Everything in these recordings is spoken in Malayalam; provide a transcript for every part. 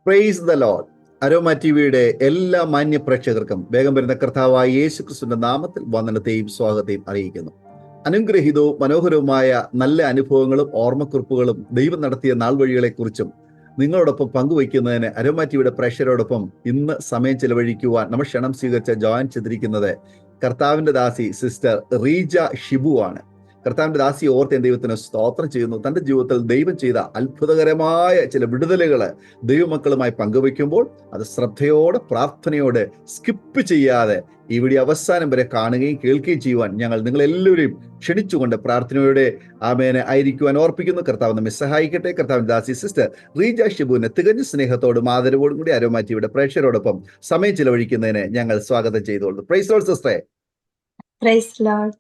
Praise the Lord. അരോമ ടിവിയുടെ എല്ലാ മാന്യ പ്രേക്ഷകർക്കും വേഗം വരുന്ന കർത്താവായ യേശു ക്രിസ്തുവിന്റെ നാമത്തിൽ വന്ദനത്തെയും സ്വാഗതത്തെയും അറിയിക്കുന്നു. അനുഗ്രഹീതവും മനോഹരവുമായ നല്ല അനുഭവങ്ങളും ഓർമ്മക്കുറിപ്പുകളും ദൈവം നടത്തിയ നാൾ വഴികളെക്കുറിച്ചും നിങ്ങളോടൊപ്പം പങ്കുവയ്ക്കുന്നതിന് അരോമ ടിവിയുടെ പ്രേക്ഷകരോടൊപ്പം ഇന്ന് സമയം ചെലവഴിക്കുവാൻ നമ്മൾ ക്ഷണം സ്വീകരിച്ച ജോയിൻ ചെയ്തിരിക്കുന്നത് കർത്താവിന്റെ ദാസി സിസ്റ്റർ റീജ ഷിബു ആണ്. കർത്താവിന്റെ ദാസി ഓർത്ത് ദൈവത്തിന് സ്തോത്രം ചെയ്യുന്നു. തന്റെ ജീവിതത്തിൽ ദൈവം ചെയ്ത അത്ഭുതകരമായ ചില വിടുതലുകള് ദൈവമക്കളുമായി പങ്കുവയ്ക്കുമ്പോൾ അത് ശ്രദ്ധയോടെ പ്രാർത്ഥനയോടെ സ്കിപ്പ് ചെയ്യാതെ ഈ വീഡിയോ അവസാനം വരെ കാണുകയും കേൾക്കുകയും ചെയ്യുവാൻ ഞങ്ങൾ നിങ്ങളെല്ലാവരെയും ക്ഷണിച്ചുകൊണ്ട് പ്രാർത്ഥനയോടെ ആമേനെ ആയിരിക്കുവാൻ ഓർപ്പിക്കുന്നു. കർത്താവ് നമ്മെ സഹായിക്കട്ടെ. കർത്താവിന്റെ ദാസി സിസ്റ്റർ റീജ ഷിബുവിനെ തികഞ്ഞ സ്നേഹത്തോടും ആദരവോടും കൂടി അരോമ ടിവിയുടെ പ്രേക്ഷകരോടൊപ്പം സമയം ചിലവഴിക്കുന്നതിന് ഞങ്ങൾ സ്വാഗതം ചെയ്തുകൊള്ളു. പ്രൈസ് ലോർഡ് സിസ്റ്ററെ. Praise lord.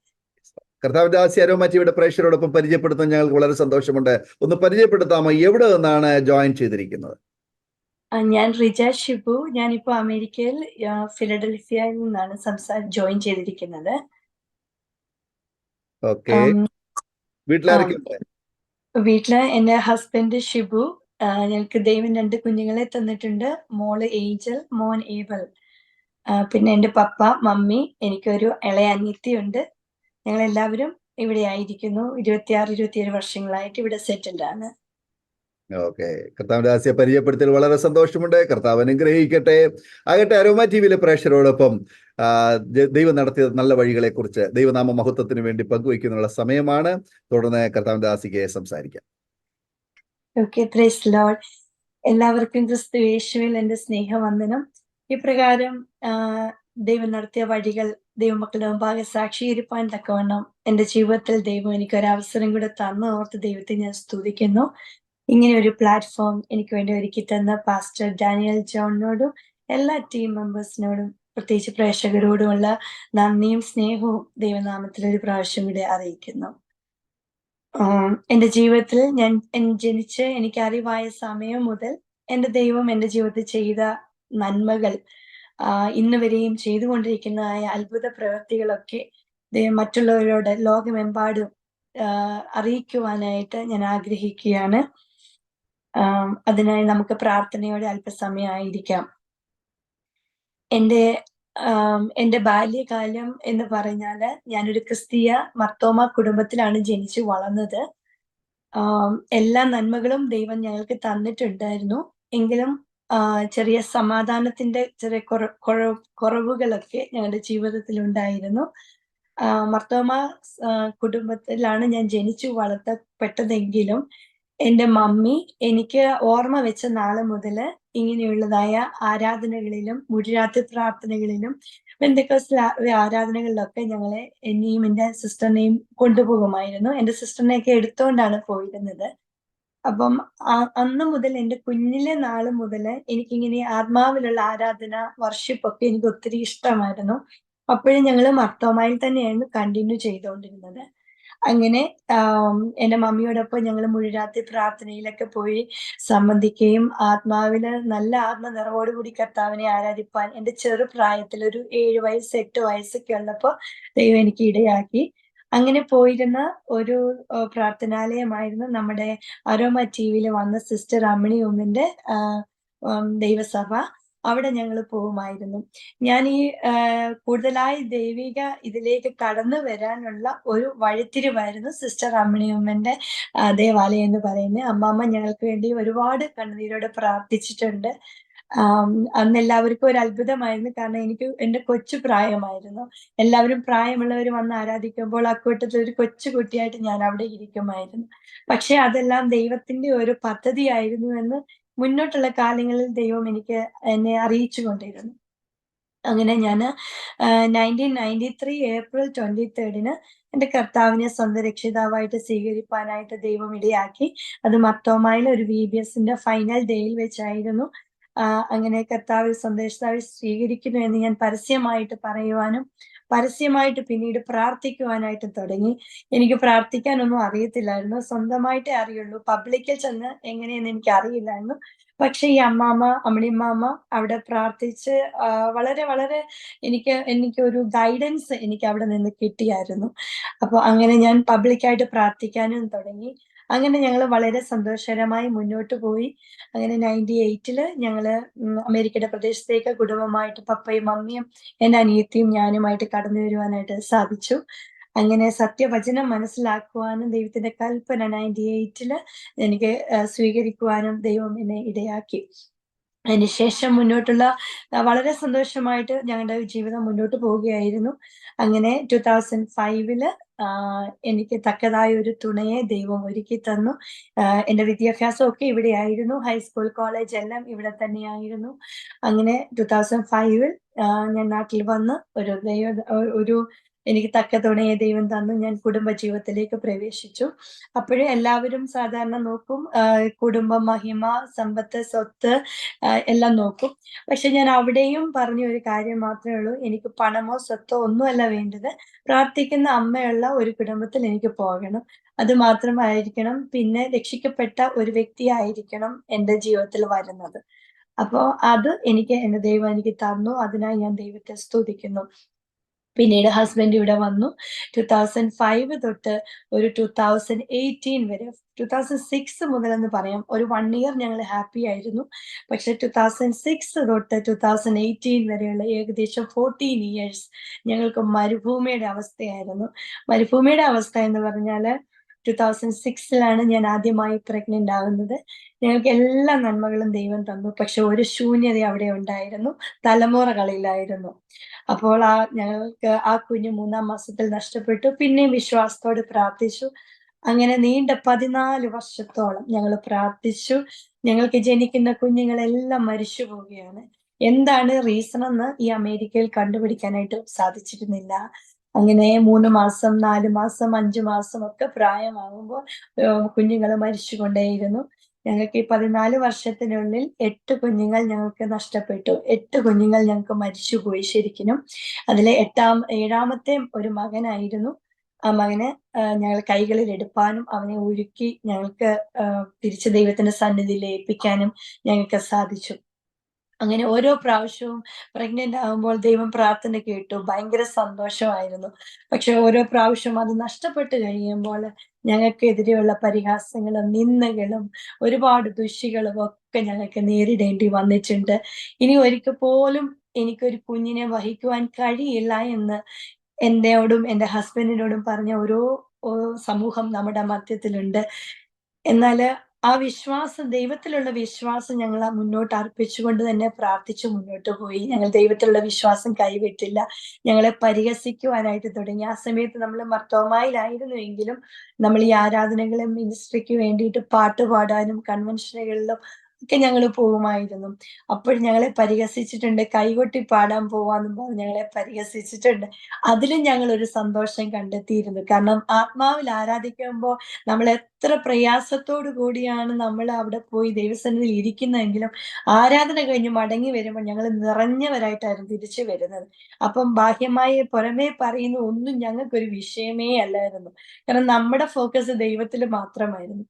കർത്താവിന്റെ ദാസി അരോമ ടിവിയുടെ പ്രേക്ഷകരോടൊപ്പം പരിചയപ്പെടുത്താൻ ഞങ്ങൾക്ക് വളരെ സന്തോഷമുണ്ട്. ഒന്ന് പരിചയപ്പെടുത്താമോ, എവിടെ നിന്നാണ് ജോയിൻ ചെയ്തിരിക്കുന്നത്? ഞാൻ റിജ ഷിബു. ഞാനിപ്പോ അമേരിക്കയിൽ ഫിലഡൽഫിയയിൽ നിന്നാണ് ജോയിൻ ചെയ്തിരിക്കുന്നത്. ഓക്കെ. വീട്ടില് എന്റെ ഹസ്ബൻഡ് ഷിബു. ഞങ്ങൾക്ക് ദൈവം 2 കുഞ്ഞുങ്ങളെ തന്നിട്ടുണ്ട്. മോള് ഏഞ്ചൽ, മോൻ ഏബൽ. പിന്നെ എന്റെ പപ്പ, മമ്മി, എനിക്കൊരു ഇളയ അനിയത്തിയുണ്ട്. ഞങ്ങൾ എല്ലാവരും ഇവിടെ ആയിരിക്കുന്നു. 26-27 വർഷങ്ങളായിട്ട് ഇവിടെ സെറ്റിൽഡ് ആണ്. ഓക്കെ. കർത്താവിന്റെ ദാസിയെ പരിചയപ്പെടുത്തിയതിൽ വളരെ സന്തോഷമുണ്ട്. കർത്താവ് അനുഗ്രഹിക്കട്ടെ. ആകട്ടെ, അരോമ ടിവിയിലെ പ്രേക്ഷകരോടൊപ്പം ദൈവം നടത്തിയ നല്ല വഴികളെ കുറിച്ച് ദൈവനാമ മഹത്വത്തിന് വേണ്ടി പങ്കുവയ്ക്കുന്നുള്ള സമയമാണ്. തുടർന്ന് കർത്താവിന്റെ ദാസിക്ക് സംസാരിക്കാം. ഓക്കെ. Praise lord. എല്ലാവർക്കും ക്രിസ്തു യേശുവിൽ എന്റെ സ്നേഹവന്ദനം. ഇപ്രകാരം ദൈവം നടത്തിയ വഴികൾ ദൈവമക്കളുടെ മുമ്പാകെ സാക്ഷീകരിപ്പാൻ തക്കവണ്ണം എന്റെ ജീവിതത്തിൽ ദൈവം എനിക്കൊരവസരം കൂടെ തന്നു ഓർത്ത് ദൈവത്തെ ഞാൻ സ്തുതിക്കുന്നു. ഇങ്ങനെ ഒരു പ്ലാറ്റ്ഫോം എനിക്ക് വേണ്ടി ഒരുക്കി തന്ന പാസ്റ്റർ ഡാനിയൽ ജോണിനോടും എല്ലാ ടീം മെമ്പേഴ്സിനോടും പ്രത്യേകിച്ച് പ്രേക്ഷകരോടുമുള്ള നന്ദിയും സ്നേഹവും ദൈവനാമത്തിൽ ഒരു പ്രാവശ്യം കൂടെ അറിയിക്കുന്നു. എന്റെ ജീവിതത്തിൽ ഞാൻ ജനിച്ച് എനിക്ക് അറിവായ സമയം മുതൽ എന്റെ ദൈവം എന്റെ ജീവിതത്തിൽ ചെയ്ത നന്മകൾ, ഇന്ന് വരെയും ചെയ്തുകൊണ്ടിരിക്കുന്നതായ അത്ഭുത പ്രവൃത്തികളൊക്കെ മറ്റുള്ളവരോട് ലോകമെമ്പാടും അറിയിക്കുവാനായിട്ട് ഞാൻ ആഗ്രഹിക്കുകയാണ്. അതിനായി നമുക്ക് പ്രാർത്ഥനയോടെ അല്പസമയം ആയിരിക്കാം. എന്റെ ബാല്യകാലം എന്ന് പറഞ്ഞാല് ഞാനൊരു ക്രിസ്തീയ മർത്തോമ കുടുംബത്തിലാണ് ജനിച്ചു വളർന്നത്. എല്ലാ നന്മകളും ദൈവം ഞങ്ങൾക്ക് തന്നിട്ടുണ്ടായിരുന്നു. എങ്കിലും ചെറിയ സമാധാനത്തിന്റെ ചെറിയ കുറവുകളൊക്കെ ഞങ്ങളുടെ ജീവിതത്തിൽ ഉണ്ടായിരുന്നു. മർത്തോമ കുടുംബത്തിലാണ് ഞാൻ ജനിച്ചു വളർത്തപ്പെട്ടതെങ്കിലും എന്റെ മമ്മി എനിക്ക് ഓർമ്മ വെച്ച നാള് മുതല് ഇങ്ങനെയുള്ളതായ ആരാധനകളിലും മുഴുരാത്രി പ്രാർത്ഥനകളിലും പെന്തക്കോസ്തൽ ആരാധനകളിലൊക്കെ ഞങ്ങളെ എന്നെയും എന്റെ സിസ്റ്ററിനെയും കൊണ്ടുപോകുമായിരുന്നു. എന്റെ സിസ്റ്ററിനെയൊക്കെ എടുത്തോണ്ടാണ് പോയിരുന്നത്. അപ്പം അന്ന് മുതൽ എന്റെ കുഞ്ഞിലെ നാള് മുതല് എനിക്കിങ്ങനെ ആത്മാവിലുള്ള ആരാധന, വർഷിപ്പ് ഒക്കെ എനിക്ക് ഒത്തിരി ഇഷ്ടമായിരുന്നു. അപ്പോഴും ഞങ്ങള് മർത്തോമയിൽ തന്നെയായിരുന്നു കണ്ടിന്യൂ ചെയ്തുകൊണ്ടിരുന്നത്. അങ്ങനെ എന്റെ മമ്മിയോടൊപ്പം ഞങ്ങൾ മുഴുരാത്രി പ്രാർത്ഥനയിലൊക്കെ പോയി സംബന്ധിക്കുകയും ആത്മാവില് നല്ല ആത്മനിറവോടുകൂടി കർത്താവിനെ ആരാധിപ്പാൻ എന്റെ ചെറുപ്രായത്തിൽ ഒരു 7 വയസ്സ് 8 വയസ്സൊക്കെ ഉള്ളപ്പോ ദൈവം എനിക്ക് ഇടയാക്കി. അങ്ങനെ പോയിരുന്ന ഒരു പ്രാർത്ഥനാലയമായിരുന്നു നമ്മുടെ അരോമ ടിവിയിൽ വന്ന സിസ്റ്റർ അമ്മിണി ഉമ്മിന്റെ ദൈവസഭ. അവിടെ ഞങ്ങൾ പോകുമായിരുന്നു. ഞാൻ ഈ കൂടുതലായി ദൈവിക ഇതിലേക്ക് കടന്നു വരാനുള്ള ഒരു വഴിത്തിരിവായിരുന്നു സിസ്റ്റർ അമ്മിണിയമ്മന്റെ ദേവാലയം എന്ന് പറയുന്നത്. അമ്മാമ്മ ഞങ്ങൾക്ക് വേണ്ടി ഒരുപാട് കണ്ണുനീരോടെ പ്രാർത്ഥിച്ചിട്ടുണ്ട്. അന്ന് എല്ലാവർക്കും ഒരു അത്ഭുതമായിരുന്നു. കാരണം എനിക്ക് എന്റെ കൊച്ചു പ്രായമായിരുന്നു. എല്ലാവരും പ്രായമുള്ളവർ വന്ന് ആരാധിക്കുമ്പോൾ അക്കൂട്ടത്തിൽ ഒരു കൊച്ചു കുട്ടിയായിട്ട് ഞാൻ അവിടെ ഇരിക്കുമായിരുന്നു. പക്ഷെ അതെല്ലാം ദൈവത്തിന്റെ ഒരു പദ്ധതിയായിരുന്നു എന്ന് മുന്നോട്ടുള്ള കാലങ്ങളിൽ ദൈവം എന്നെ അറിയിച്ചു കൊണ്ടിരുന്നു. അങ്ങനെ ഞാന് 1993 ഏപ്രിൽ 23 എന്റെ കർത്താവിനെ സ്വന്തം രക്ഷിതാവായിട്ട് സ്വീകരിപ്പാനായിട്ട് ദൈവം ഇടയാക്കി. അത് മർത്തോമായിലെ ഒരു VBSന്റെ ഫൈനൽ ഡേയിൽ വെച്ചായിരുന്നു. അങ്ങനെ കർത്താവിൽ സ്വന്തം രക്ഷിതാവായി സ്വീകരിക്കുന്നു എന്ന് ഞാൻ പരസ്യമായിട്ട് പറയുവാനും, പരസ്യമായിട്ട് പിന്നീട് പ്രാർത്ഥിക്കുവാനായിട്ടും തുടങ്ങി. എനിക്ക് പ്രാർത്ഥിക്കാനൊന്നും അറിയത്തില്ലായിരുന്നു. സ്വന്തമായിട്ടേ അറിയുള്ളൂ. പബ്ലിക്കിൽ ചെന്ന് എങ്ങനെയെന്ന് എനിക്ക് അറിയില്ലായിരുന്നു. പക്ഷെ ഈ അമ്മിണിയമ്മാമ അവിടെ പ്രാർത്ഥിച്ച് വളരെ വളരെ എനിക്കൊരു ഗൈഡൻസ് എനിക്ക് അവിടെ നിന്ന് കിട്ടിയായിരുന്നു. അപ്പൊ അങ്ങനെ ഞാൻ പബ്ലിക്കായിട്ട് പ്രാർത്ഥിക്കാനും തുടങ്ങി. അങ്ങനെ ഞങ്ങള് വളരെ സന്തോഷകരമായി മുന്നോട്ട് പോയി. അങ്ങനെ 98 ഞങ്ങള് അമേരിക്കയുടെ പ്രദേശത്തേക്ക് കുടുംബമായിട്ട് പപ്പയും മമ്മിയും എന്റെ അനിയത്തിയും ഞാനുമായിട്ട് കടന്നു വരുവാനായിട്ട് സാധിച്ചു. അങ്ങനെ സത്യവചനം മനസ്സിലാക്കുവാനും ദൈവത്തിന്റെ കൽപ്പന 98 എനിക്ക് സ്വീകരിക്കുവാനും ദൈവം എന്നെ ഇടയാക്കി. അതിനുശേഷം മുന്നോട്ടുള്ള വളരെ സന്തോഷമായിട്ട് ഞങ്ങളുടെ ജീവിതം മുന്നോട്ട് പോവുകയായിരുന്നു. അങ്ങനെ 2005 എനിക്ക് തക്കതായ ഒരു തുണയെ ദൈവം ഒരുക്കി തന്നു. എന്റെ വിദ്യാഭ്യാസമൊക്കെ ഇവിടെയായിരുന്നു. ഹൈസ്കൂൾ, കോളേജ് എല്ലാം ഇവിടെ തന്നെയായിരുന്നു. അങ്ങനെ 2005 ഞാൻ നാട്ടിൽ വന്ന് ഒരു എനിക്ക് തക്ക തുണയെ ദൈവം തന്നു. ഞാൻ കുടുംബജീവിതത്തിലേക്ക് പ്രവേശിച്ചു. അപ്പഴ് എല്ലാവരും സാധാരണ നോക്കും കുടുംബം, മഹിമ, സമ്പത്ത്, സ്വത്ത് എല്ലാം നോക്കും. പക്ഷെ ഞാൻ അവിടെയും പറഞ്ഞ ഒരു കാര്യം മാത്രമേ ഉള്ളൂ. എനിക്ക് പണമോ സ്വത്തോ ഒന്നുമല്ല വേണ്ടത്. പ്രാർത്ഥിക്കുന്ന അമ്മയുള്ള ഒരു കുടുംബത്തിൽ എനിക്ക് പോകണം. അത് മാത്രമായിരിക്കണം. പിന്നെ രക്ഷിക്കപ്പെട്ട ഒരു വ്യക്തിയായിരിക്കണം എന്റെ ജീവിതത്തിൽ വരുന്നത്. അപ്പോ അത് എന്റെ ദൈവം എനിക്ക് തന്നു. അതിനായി ഞാൻ ദൈവത്തെ സ്തുതിക്കുന്നു. പിന്നീട് ഹസ്ബൻഡ് ഇവിടെ വന്നു. 2005 തൊട്ട് ഒരു 2018 വരെ 2006 മുതലെന്ന് പറയാം. ഒരു 1 ഇയർ ഞങ്ങള് ഹാപ്പി ആയിരുന്നു. പക്ഷെ 2006 തൊട്ട് 2018 വരെയുള്ള ഏകദേശം 14 ഇയേഴ്സ് ഞങ്ങൾക്ക് മരുഭൂമിയുടെ അവസ്ഥയായിരുന്നു. മരുഭൂമിയുടെ അവസ്ഥ എന്ന് പറഞ്ഞാല് 2006 ഞാൻ ആദ്യമായി പ്രഗ്നന്റ് ആകുന്നത്. ഞങ്ങൾക്ക് എല്ലാ നന്മകളും ദൈവം തന്നു. പക്ഷെ ഒരു ശൂന്യത അവിടെ ഉണ്ടായിരുന്നു. തലമുറകളില്ലായിരുന്നു. അപ്പോൾ ഞങ്ങൾക്ക് ആ കുഞ്ഞ് 3-ാം മാസത്തിൽ നഷ്ടപ്പെട്ടു. പിന്നെയും വിശ്വാസത്തോടെ പ്രാർത്ഥിച്ചു. അങ്ങനെ നീണ്ട 14 വർഷത്തോളം ഞങ്ങള് പ്രാർത്ഥിച്ചു. ഞങ്ങൾക്ക് ജനിക്കുന്ന കുഞ്ഞുങ്ങളെല്ലാം മരിച്ചു പോവുകയാണ്. എന്താണ് റീസൺ എന്ന് ഈ അമേരിക്കയിൽ കണ്ടുപിടിക്കാനായിട്ട് സാധിച്ചിരുന്നില്ല. അങ്ങനെ 3 മാസം, 4 മാസം, 5 മാസം ഒക്കെ പ്രായമാകുമ്പോൾ കുഞ്ഞുങ്ങള് മരിച്ചുകൊണ്ടേയിരുന്നു. ഞങ്ങൾക്ക് ഈ 14 വർഷത്തിനുള്ളിൽ 8 കുഞ്ഞുങ്ങൾ ഞങ്ങൾക്ക് നഷ്ടപ്പെട്ടു. 8 കുഞ്ഞുങ്ങൾ ഞങ്ങൾക്ക് മരിച്ചുപോയി ശരിക്കിനും. അതിലെ 7ാമത്തെ ഒരു മകനായിരുന്നു. ആ മകനെ ഞങ്ങൾ കൈകളിൽ എടുപ്പാനും അവനെ ഒരുക്കി ഞങ്ങൾക്ക് തിരിച്ച് ദൈവത്തിന്റെ സന്നിധിയിൽ ഏൽപ്പിക്കാനും ഞങ്ങൾക്ക് സാധിച്ചു. അങ്ങനെ ഓരോ പ്രാവശ്യവും പ്രഗ്നന്റ് ആകുമ്പോൾ ദൈവം പ്രാർത്ഥന കേട്ടു. ഭയങ്കര സന്തോഷമായിരുന്നു. പക്ഷെ ഓരോ പ്രാവശ്യവും അത് നഷ്ടപ്പെട്ട് കഴിയുമ്പോൾ ഞങ്ങൾക്കെതിരെയുള്ള പരിഹാസങ്ങളും നിന്ദകളും ഒരുപാട് ദുഷികളും ഒക്കെ ഞങ്ങൾക്ക് നേരിടേണ്ടി വന്നിട്ടുണ്ട്. ഇനി ഒരിക്കൽ പോലും എനിക്കൊരു കുഞ്ഞിനെ വഹിക്കുവാൻ കഴിയില്ല എന്ന് എന്നോടും എന്റെ ഹസ്ബൻഡിനോടും പറഞ്ഞ സമൂഹം നമ്മുടെ മധ്യത്തിലുണ്ട്. എന്നാല് ആ വിശ്വാസം, ദൈവത്തിലുള്ള വിശ്വാസം ഞങ്ങൾ മുന്നോട്ട് അർപ്പിച്ചുകൊണ്ട് തന്നെ പ്രാർത്ഥിച്ചു മുന്നോട്ട് പോയി. ഞങ്ങൾ ദൈവത്തിലുള്ള വിശ്വാസം കൈവിട്ടില്ല. ഞങ്ങളെ പരിഹസിക്കുവാനായിട്ട് തുടങ്ങി. ആ സമയത്ത് നമ്മൾ മർത്തോമായിലായിരുന്നുവെങ്കിലും നമ്മൾ ഈ ആരാധനകളും മിനിസ്ട്രിക്ക് വേണ്ടിയിട്ട് പാട്ട് പാടാനും കൺവെൻഷനുകളിലും ഒക്കെ ഞങ്ങള് പോകുമായിരുന്നു. അപ്പോൾ ഞങ്ങളെ പരിഹസിച്ചിട്ടുണ്ട്. കൈകൊട്ടി പാടാൻ പോവാന്നും പറഞ്ഞ് ഞങ്ങളെ പരിഹസിച്ചിട്ടുണ്ട്. അതിലും ഞങ്ങളൊരു സന്തോഷം കണ്ടെത്തിയിരുന്നു. കാരണം ആത്മാവിൽ ആരാധിക്കുമ്പോൾ നമ്മൾ എത്ര പ്രയാസത്തോടു കൂടിയാണ് നമ്മൾ അവിടെ പോയി ദൈവസന്നിധിയിൽ ഇരിക്കുന്നതെങ്കിലും ആരാധന കഴിഞ്ഞ് മടങ്ങി വരുമ്പോൾ ഞങ്ങൾ നിറഞ്ഞവരായിട്ടായിരുന്നു തിരിച്ചു വരുന്നത്. അപ്പം ബാഹ്യമായി പുറമേ പറയുന്ന ഒന്നും ഞങ്ങൾക്കൊരു വിഷയമേ അല്ലായിരുന്നു. കാരണം നമ്മുടെ ഫോക്കസ് ദൈവത്തിൽ മാത്രമായിരുന്നു.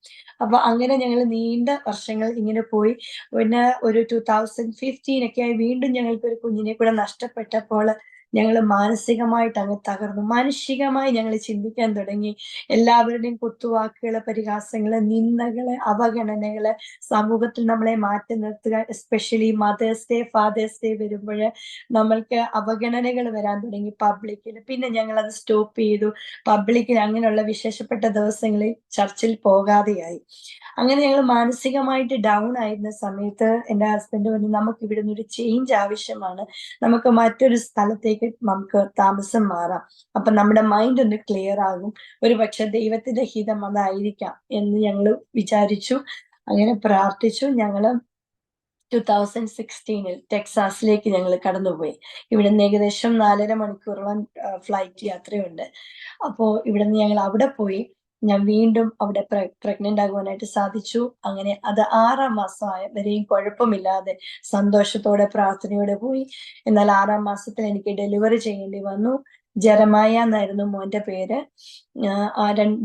അപ്പൊ അങ്ങനെ ഞങ്ങൾ നീണ്ട വർഷങ്ങൾ ഇങ്ങനെ പോയി. പിന്നെ ഒരു 2015 ഒക്കെ ആയി വീണ്ടും ഞങ്ങൾക്ക് ഒരു കുഞ്ഞിനെ കൂടെ നഷ്ടപ്പെട്ടപ്പോൾ ഞങ്ങൾ മാനസികമായിട്ട് അങ്ങ് തകർന്നു. മാനുഷികമായി ഞങ്ങൾ ചിന്തിക്കാൻ തുടങ്ങി. എല്ലാവരുടെയും കുത്തുവാക്കുകള്, പരിഹാസങ്ങള്, നിന്ദകള്, അവഗണനകള്, സമൂഹത്തിൽ നമ്മളെ മാറ്റി നിർത്തുക. Especially Mother's Day, Father's Day വരുമ്പോഴ് നമ്മൾക്ക് അവഗണനകൾ വരാൻ തുടങ്ങി പബ്ലിക്കിൽ. പിന്നെ ഞങ്ങൾ അത് സ്റ്റോപ്പ് ചെയ്തു. പബ്ലിക്കിൽ അങ്ങനെയുള്ള വിശേഷപ്പെട്ട ദിവസങ്ങളിൽ ചർച്ചിൽ പോകാതെയായി. അങ്ങനെ ഞങ്ങൾ മാനസികമായിട്ട് ഡൗൺ ആയിരുന്ന സമയത്ത് എൻ്റെ ഹസ്ബൻഡ് പറഞ്ഞു, നമുക്ക് ഇവിടുന്ന് ഒരു ചേഞ്ച് ആവശ്യമാണ്, നമുക്ക് മറ്റൊരു സ്ഥലത്തേക്ക് നമുക്ക് താമസം മാറാം, അപ്പൊ നമ്മുടെ മൈൻഡ് ഒന്ന് ക്ലിയർ ആകും, ഒരു പക്ഷെ ദൈവത്തിന്റെ ഹിതം അതായിരിക്കാം എന്ന് ഞങ്ങൾ വിചാരിച്ചു. അങ്ങനെ പ്രാർത്ഥിച്ചു. ഞങ്ങള് 2016 ടെക്സാസിലേക്ക് ഞങ്ങൾ കടന്നുപോയി. ഇവിടുന്ന് ഏകദേശം 4.5 മണിക്കൂറോളം ഫ്ലൈറ്റ് യാത്രയുണ്ട്. അപ്പോ ഇവിടുന്ന് ഞങ്ങൾ അവിടെ പോയി. ഞാൻ വീണ്ടും അവിടെ പ്രഗ്നന്റ് ആകുവാനായിട്ട് സാധിച്ചു. അങ്ങനെ അത് 6 മാസം വരെയും കുഴപ്പമില്ലാതെ സന്തോഷത്തോടെ പ്രാർത്ഥനയോടെ പോയി. എന്നാൽ 6 മാസത്തിൽ എനിക്ക് ഡെലിവറി ചെയ്യേണ്ടി വന്നു. ജെറമായ എന്നായിരുന്നു മോന്റെ പേര്.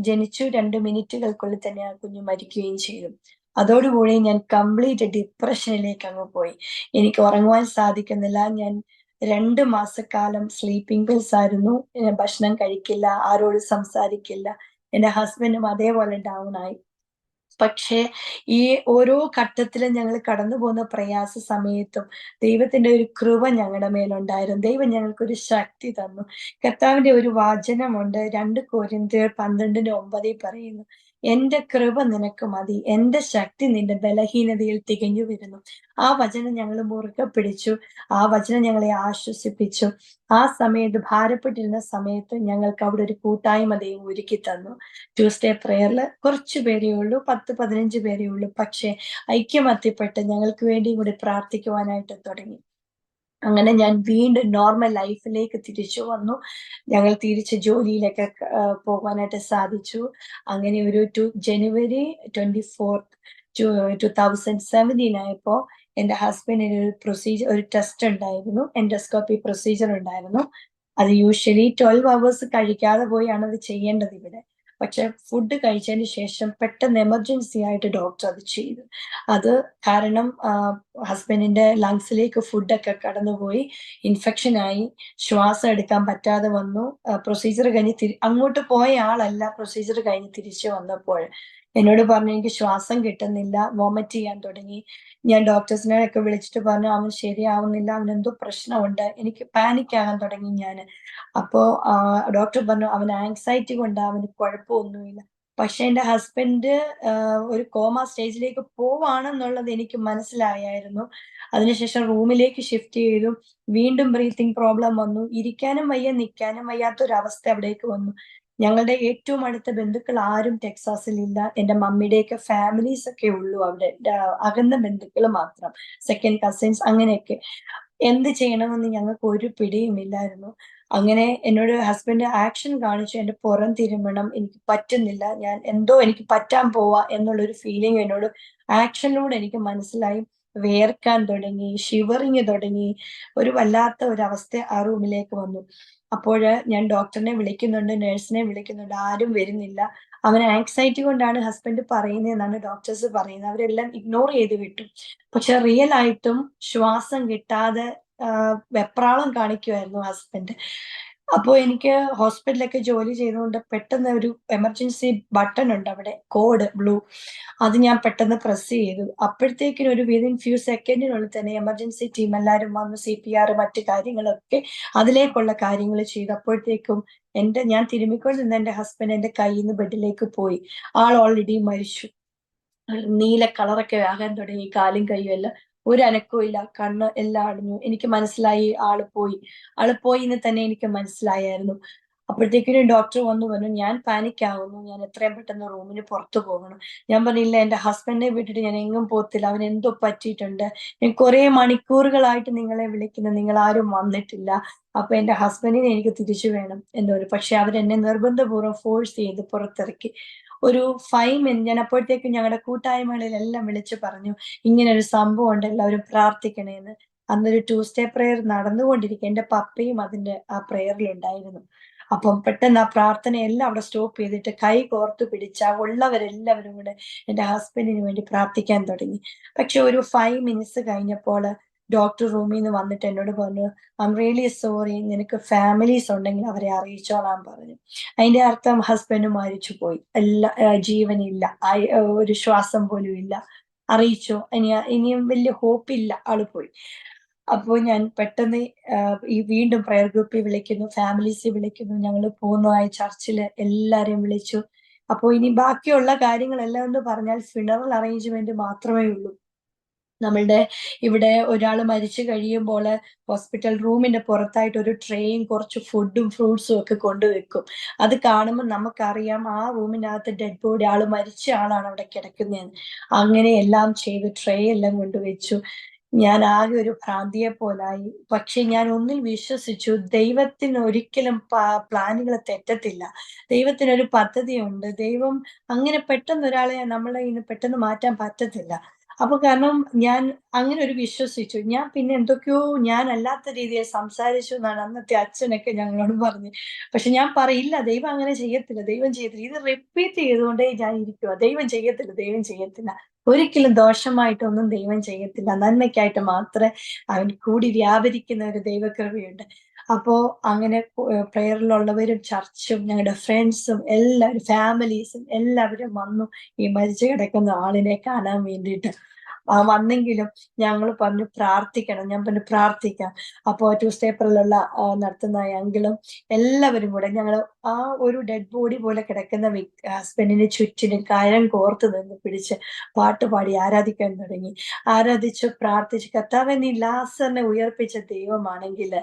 ജനിച്ചു 2 മിനിറ്റുകൾക്കുള്ളിൽ തന്നെ ആ കുഞ്ഞ് മരിക്കുകയും ചെയ്തു. അതോടുകൂടി ഞാൻ കംപ്ലീറ്റ് ഡിപ്രഷനിലേക്ക് അങ്ങ് പോയി. എനിക്ക് ഉറങ്ങുവാൻ സാധിക്കുന്നില്ല. ഞാൻ 2 മാസക്കാലം സ്ലീപ്പിംഗ് പിൽസ് ആയിരുന്നു. ഭക്ഷണം കഴിക്കില്ല, ആരോടും സംസാരിക്കില്ല. എന്റെ ഹസ്ബൻഡും അതേപോലെ ഡൗൺ ആയി. പക്ഷേ ഈ ഓരോ ഘട്ടത്തിലും ഞങ്ങൾ കടന്നു പോകുന്ന പ്രയാസ സമയത്തും ദൈവത്തിന്റെ ഒരു കൃപ ഞങ്ങളുടെ മേലുണ്ടായിരുന്നു. ദൈവം ഞങ്ങൾക്കൊരു ശക്തി തന്നു. കർത്താവിന്റെ ഒരു വചനമുണ്ട്, 2 കൊരിന്ത്യർ 12:9 പറയുന്നു, എന്റെ കൃപ നിനക്ക് മതി, എന്റെ ശക്തി നിന്റെ ബലഹീനതയിൽ തികഞ്ഞു വരുന്നു. ആ വചനം ഞങ്ങൾ മുറുകെ പിടിച്ചു. ആ വചനം ഞങ്ങളെ ആശ്വസിപ്പിച്ചു. ആ സമയത്ത് ഭാരപ്പെട്ടിരുന്ന സമയത്ത് ഞങ്ങൾക്ക് അവിടെ ഒരു കൂട്ടായ്മ ദൈവം ഒരുക്കി തന്നു. ട്യൂസ്ഡേ പ്രയറിൽ കുറച്ചു പേരേ ഉള്ളൂ, 10-15 പേരേ ഉള്ളൂ. പക്ഷേ ഐക്യമത്യപ്പെട്ട് ഞങ്ങൾക്ക് വേണ്ടിയും കൂടി പ്രാർത്ഥിക്കുവാനായിട്ട് തുടങ്ങി. അങ്ങനെ ഞാൻ വീണ്ടും നോർമൽ ലൈഫിലേക്ക് തിരിച്ചു വന്നു. ഞങ്ങൾ തിരിച്ച് ജോലിയിലേക്ക് പോകാനായിട്ട് സാധിച്ചു. അങ്ങനെ ഒരു ജനുവരി 24 2017 ആയപ്പോ എന്റെ ഹസ്ബൻഡിന് ഒരു ടെസ്റ്റ് ഉണ്ടായിരുന്നു, എൻഡോസ്കോപ്പി പ്രൊസീജിയർ ഉണ്ടായിരുന്നു. അത് യൂഷ്വലി 12 hours കഴിക്കാതെ പോയാണ് അത് ചെയ്യേണ്ടത് ഇവിടെ. പക്ഷെ ഫുഡ് കഴിച്ചതിന് ശേഷം പെട്ടെന്ന് എമർജൻസി ആയിട്ട് ഡോക്ടർ അത് ചെയ്തു. അത് കാരണം ഹസ്ബൻഡിന്റെ ലങ്സിലേക്ക് ഫുഡൊക്കെ കടന്നുപോയി, ഇൻഫെക്ഷൻ ആയി, ശ്വാസം എടുക്കാൻ പറ്റാതെ വന്നു. പ്രൊസീജിയർ കഴിഞ്ഞ് അങ്ങോട്ട് പോയ ആളല്ല, പ്രൊസീജിയർ കഴിഞ്ഞ് തിരിച്ചു വന്നപ്പോൾ എന്നോട് പറഞ്ഞു, എനിക്ക് ശ്വാസം കിട്ടുന്നില്ല, വോമിറ്റ് ചെയ്യാൻ തുടങ്ങി. ഞാൻ ഡോക്ടേഴ്സിനെ ഒക്കെ വിളിച്ചിട്ട് പറഞ്ഞു, അവൻ ശരിയാവുന്നില്ല, അവനെന്തോ പ്രശ്നമുണ്ട്. എനിക്ക് പാനിക് ആകാൻ തുടങ്ങി ഞാന്. അപ്പോ ഡോക്ടർ പറഞ്ഞു, അവന് ആങ്സൈറ്റി കൊണ്ട്, അവന് കുഴപ്പമൊന്നുമില്ല. പക്ഷെ എന്റെ ഹസ്ബൻഡ് ഒരു കോമ സ്റ്റേജിലേക്ക് പോവാണെന്നുള്ളത് എനിക്ക് മനസ്സിലായായിരുന്നു. അതിനുശേഷം റൂമിലേക്ക് ഷിഫ്റ്റ് ചെയ്തു. വീണ്ടും ബ്രീത്തിങ് പ്രോബ്ലം വന്നു. ഇരിക്കാനും വയ്യ, നിൽക്കാനും വയ്യാത്തൊരവസ്ഥ അവിടേക്ക് വന്നു. ഞങ്ങളുടെ ഏറ്റവും അടുത്ത ബന്ധുക്കൾ ആരും ടെക്സാസിൽ ഇല്ല. എന്റെ മമ്മിയുടെയൊക്കെ ഫാമിലീസ് ഒക്കെ ഉള്ളൂ അവിടെ, അകന്ന ബന്ധുക്കൾ മാത്രം, സെക്കൻഡ് കസിൻസ് അങ്ങനെയൊക്കെ. എന്ത് ചെയ്യണമെന്ന് ഞങ്ങൾക്ക് ഒരു പിടിയുമില്ലായിരുന്നു. അങ്ങനെ എന്നോട് ഹസ്ബൻഡ് ആക്ഷൻ കാണിച്ചു, എന്റെ പുറം തിരുമ്മണം, എനിക്ക് പറ്റുന്നില്ല, ഞാൻ എന്തോ എനിക്ക് പറ്റാൻ പോവാ എന്നുള്ളൊരു ഫീലിംഗ് എന്നോട് ആക്ഷനിലൂടെ എനിക്ക് മനസ്സിലായി. വേർക്കാൻ തുടങ്ങി, ഷിവറിങ് തുടങ്ങി, ഒരു വല്ലാത്ത ഒരു അവസ്ഥ ആ റൂമിലേക്ക് വന്നു. അപ്പോഴ് ഞാൻ ഡോക്ടറിനെ വിളിക്കുന്നുണ്ട്, നഴ്സിനെ വിളിക്കുന്നുണ്ട്, ആരും വരുന്നില്ല. അവന് ആങ്സൈറ്റി കൊണ്ടാണ് ഹസ്ബൻഡ് പറയുന്നതെന്നാണ് ഡോക്ടേഴ്സ് പറയുന്നത്. അവരെല്ലാം ഇഗ്നോർ ചെയ്ത് വിട്ടു. പക്ഷെ റിയൽ ആയിട്ടും ശ്വാസം കിട്ടാതെ വെപ്രാളം കാണിക്കുമായിരുന്നു ഹസ്ബൻഡ്. അപ്പോ എനിക്ക് ഹോസ്പിറ്റലിലൊക്കെ ജോലി ചെയ്തുകൊണ്ട് പെട്ടെന്ന് ഒരു എമർജൻസി ബട്ടൺ ഉണ്ട് അവിടെ, കോഡ് ബ്ലൂ, അത് ഞാൻ പെട്ടെന്ന് പ്രസ് ചെയ്തു. അപ്പോഴത്തേക്കിനും ഒരു വിതിൻ ഫ്യൂ സെക്കൻഡിനുള്ളിൽ തന്നെ എമർജൻസി ടീം എല്ലാവരും വന്നു, CPR മറ്റു കാര്യങ്ങളൊക്കെ അതിലേക്കുള്ള കാര്യങ്ങൾ ചെയ്തു. അപ്പോഴത്തേക്കും ഞാൻ തിരുമ്മിക്കൊണ്ടിരുന്ന എന്റെ ഹസ്ബൻഡ് എന്റെ കയ്യിൽ നിന്ന് ബെഡിലേക്ക് പോയി. ആൾ ഓൾറെഡി മരിച്ചു. നീല കളറൊക്കെ ആകാൻ തുടങ്ങി, കാലും കൈയും എല്ലാം. ഒരു അനക്കവും ഇല്ല, കണ്ണ് എല്ലാം അടഞ്ഞു. എനിക്ക് മനസ്സിലായി ആള് പോയി എന്ന് തന്നെ എനിക്ക് മനസ്സിലായായിരുന്നു. അപ്പോഴത്തേക്കിനും ഡോക്ടർ വന്നു പറഞ്ഞു, ഞാൻ പാനിക് ആകുന്നു, ഞാൻ എത്രയും പെട്ടെന്ന് റൂമിന് പുറത്തു പോകണം. ഞാൻ പറഞ്ഞില്ല, എന്റെ ഹസ്ബൻഡിനെ വിട്ടിട്ട് ഞാൻ എങ്ങും പോകത്തില്ല, അവൻ എന്തോ പറ്റിയിട്ടുണ്ട്, ഞാൻ കുറെ മണിക്കൂറുകളായിട്ട് നിങ്ങളെ വിളിക്കുന്നു, നിങ്ങൾ ആരും വന്നിട്ടില്ല, അപ്പൊ എന്റെ ഹസ്ബൻഡിനെ എനിക്ക് തിരിച്ചു വേണം എന്നൊരു. പക്ഷെ അവരെന്നെ നിർബന്ധപൂർവ്വം ഫോഴ്സ് ചെയ്ത് പുറത്തിറക്കി. ഒരു 5 മിനിറ്റ് ഞാൻ അപ്പോഴത്തേക്കും ഞങ്ങളുടെ കൂട്ടായ്മകളിലെല്ലാം വിളിച്ചു പറഞ്ഞു, ഇങ്ങനെ ഒരു സംഭവം ഉണ്ട്, എല്ലാവരും പ്രാർത്ഥിക്കണേന്ന്. അന്നൊരു ട്യൂസ്ഡേ പ്രെയർ നടന്നുകൊണ്ടിരിക്കുക, എന്റെ പപ്പയും അതിന്റെ ആ പ്രേയറിൽ ഉണ്ടായിരുന്നു. അപ്പം പെട്ടെന്ന് ആ പ്രാർത്ഥനയെല്ലാം അവിടെ സ്റ്റോപ്പ് ചെയ്തിട്ട് കൈ കോർത്തു പിടിച്ച ഉള്ളവരെല്ലാവരും കൂടെ എന്റെ ഹസ്ബൻഡിന് വേണ്ടി പ്രാർത്ഥിക്കാൻ തുടങ്ങി. പക്ഷെ ഒരു 5 മിനിറ്റ്സ് കഴിഞ്ഞപ്പോൾ ഡോക്ടർ റൂമിൽ നിന്ന് വന്നിട്ട് എന്നോട് പറഞ്ഞു, ഐ എം റിയലി സോറി, നിനക്ക് ഫാമിലീസ് ഉണ്ടെങ്കിൽ അവരെ അറിയിച്ചോളാൻ പറഞ്ഞു. അതിന്റെ അർത്ഥം ഹസ്ബൻഡ് മരിച്ചു പോയി, ജീവനില്ല, ഒരു ശ്വാസം പോലും ഇല്ല. അറിയിച്ചോ, ഇനിയും വലിയ ഹോപ്പില്ല, ആള് പോയി. അപ്പോൾ ഞാൻ പെട്ടെന്ന് ഈ വീണ്ടും പ്രയർ ഗ്രൂപ്പിൽ വിളിക്കുന്നു, ഫാമിലീസിൽ വിളിക്കുന്നു, ഞങ്ങൾ പോകുന്നതായി ചർച്ചില് എല്ലാരെയും വിളിച്ചു. അപ്പോ ഇനി ബാക്കിയുള്ള കാര്യങ്ങളെല്ലാം എന്ന് പറഞ്ഞാൽ ഫ്യൂണറൽ അറേഞ്ച്മെന്റ് മാത്രമേ ഉള്ളൂ. നമ്മളുടെ ഇവിടെ ഒരാൾ മരിച്ചു കഴിയുമ്പോൾ ഹോസ്പിറ്റൽ റൂമിന്റെ പുറത്തായിട്ട് ഒരു ട്രേയും കുറച്ച് ഫുഡും ഫ്രൂട്ട്സും ഒക്കെ കൊണ്ടുവെക്കും. അത് കാണുമ്പോൾ നമുക്കറിയാം ആ റൂമിനകത്ത് ഡെഡ് ബോഡി, ആള് മരിച്ച ആളാണ് അവിടെ കിടക്കുന്നതെന്ന്. അങ്ങനെ എല്ലാം ചെയ്ത് ട്രേ എല്ലാം കൊണ്ടുവച്ചു. ഞാൻ ആകെ ഒരു ഭ്രാന്തിയെ പോലായി. പക്ഷെ ഞാൻ ഒന്നിൽ വിശ്വസിച്ചു, ദൈവത്തിന് ഒരിക്കലും പ്ലാനുകൾ തെറ്റത്തില്ല. ദൈവത്തിനൊരു പദ്ധതിയുണ്ട്. ദൈവം അങ്ങനെ പെട്ടെന്ന് ഒരാളെ നമ്മളെ ഇന്ന് പെട്ടെന്ന് മാറ്റാൻ പറ്റത്തില്ല. അപ്പൊ കാരണം ഞാൻ അങ്ങനെ ഒരു വിശ്വസിച്ചു. ഞാൻ പിന്നെ എന്തൊക്കെയോ ഞാൻ അല്ലാത്ത രീതിയിൽ സംസാരിച്ചു എന്നാണ് അന്നത്തെ അച്ഛനൊക്കെ ഞങ്ങളോട് പറഞ്ഞു. പക്ഷെ ഞാൻ പറയില്ല, ദൈവം അങ്ങനെ ചെയ്യത്തില്ല, ദൈവം ചെയ്യത്തില്ല. ഇത് റിപ്പീറ്റ് ചെയ്തുകൊണ്ടേ ഞാൻ ഇരിക്കുവാ. ദൈവം ചെയ്യത്തില്ല, ദൈവം ചെയ്യത്തില്ല. ഒരിക്കലും ദോഷമായിട്ടൊന്നും ദൈവം ചെയ്യത്തില്ല. നന്മയ്ക്കായിട്ട് മാത്രമേ അവൻ കൂടി വ്യാപരിക്കുന്ന ഒരു ദൈവകൃപയുണ്ട്. അപ്പോ അങ്ങനെ പ്രയറിലുള്ളവരും ചർച്ചും ഞങ്ങളുടെ ഫ്രണ്ട്സും എല്ലാവരും ഫാമിലീസും എല്ലാവരും വന്നു ഈ മരിച്ചു കിടക്കുന്ന ആളിനെ കാണാൻ വേണ്ടിയിട്ട്. വന്നെങ്കിലും ഞങ്ങൾ പറഞ്ഞു പ്രാർത്ഥിക്കണം. ഞാൻ പറഞ്ഞു പ്രാർത്ഥിക്കാം. അപ്പോ ട്യൂസ്ഡേ പ്രയറിലുള്ള നടത്തുന്ന അങ്കിളും എല്ലാവരും കൂടെ ഞങ്ങൾ ആ ഒരു ഡെഡ് ബോഡി പോലെ കിടക്കുന്ന ഹസ്ബൻഡിന് ചുറ്റിനും കരം കോർത്ത് നിന്ന് പിടിച്ച് പാട്ട് പാടി ആരാധിക്കാൻ തുടങ്ങി. ആരാധിച്ചു പ്രാർത്ഥിച്ചു, കർത്താവേ നീ ലാസറിനെ ഉയർപ്പിച്ച ദൈവമാണെങ്കിൽ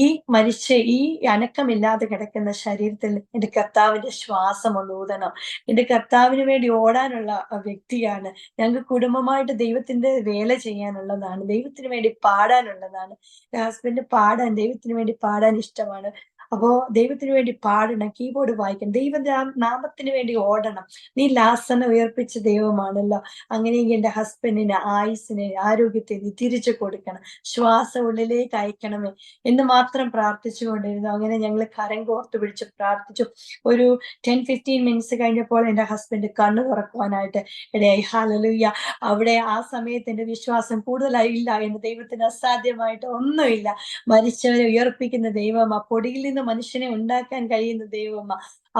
ഈ മരിച്ച ഈ അനക്കമില്ലാതെ കിടക്കുന്ന ശരീരത്തിൽ എന്റെ കർത്താവിന്റെ ശ്വാസം ഒന്ന് ഊതണം. എന്റെ കർത്താവിന് വേണ്ടി ഓടാനുള്ള വ്യക്തിയാണ്. ഞങ്ങൾക്ക് കുടുംബമായിട്ട് ദൈവത്തിന്റെ വേല ചെയ്യാനുള്ളതാണ്, ദൈവത്തിന് വേണ്ടി പാടാനുള്ളതാണ്. ഹസ്ബൻഡ് ദൈവത്തിന് വേണ്ടി പാടാൻ ഇഷ്ടമാണ്. അപ്പോ ദൈവത്തിന് വേണ്ടി പാടണം, കീബോർഡ് വായിക്കണം, നാമത്തിന് വേണ്ടി ഓടണം. നീ ലാസറിനെ ഉയർപ്പിച്ച ദൈവമാണല്ലോ, അങ്ങനെയെങ്കിൽ എന്റെ ഹസ്ബൻഡിന് ആയുസിനെ ആരോഗ്യത്തെ നീ തിരിച്ചു കൊടുക്കണം, ശ്വാസം ഉള്ളിലേക്ക് അയക്കണമേ എന്ന് മാത്രം പ്രാർത്ഥിച്ചുകൊണ്ടിരുന്നു. അങ്ങനെ ഞങ്ങൾ കരം കോർത്ത് പിടിച്ച് പ്രാർത്ഥിച്ചു. ഒരു 10-15 മിനിറ്റ്സ് കഴിഞ്ഞപ്പോൾ എന്റെ ഹസ്ബൻഡ് കണ്ണു തുറക്കുവാനായിട്ട് ഇടയായി. ഹല്ലേലൂയ. അവിടെ ആ സമയത്ത് എന്റെ വിശ്വാസം കൂടുതലായില്ല. എന്റെ ദൈവത്തിന് അസാധ്യമായിട്ട് ഒന്നുമില്ല. മരിച്ചവരെ ഉയർപ്പിക്കുന്ന ദൈവം, ആ പൊടിയിൽ നിന്ന് മനുഷ്യനെ ഉണ്ടാക്കാൻ കഴിയുന്ന ദൈവം.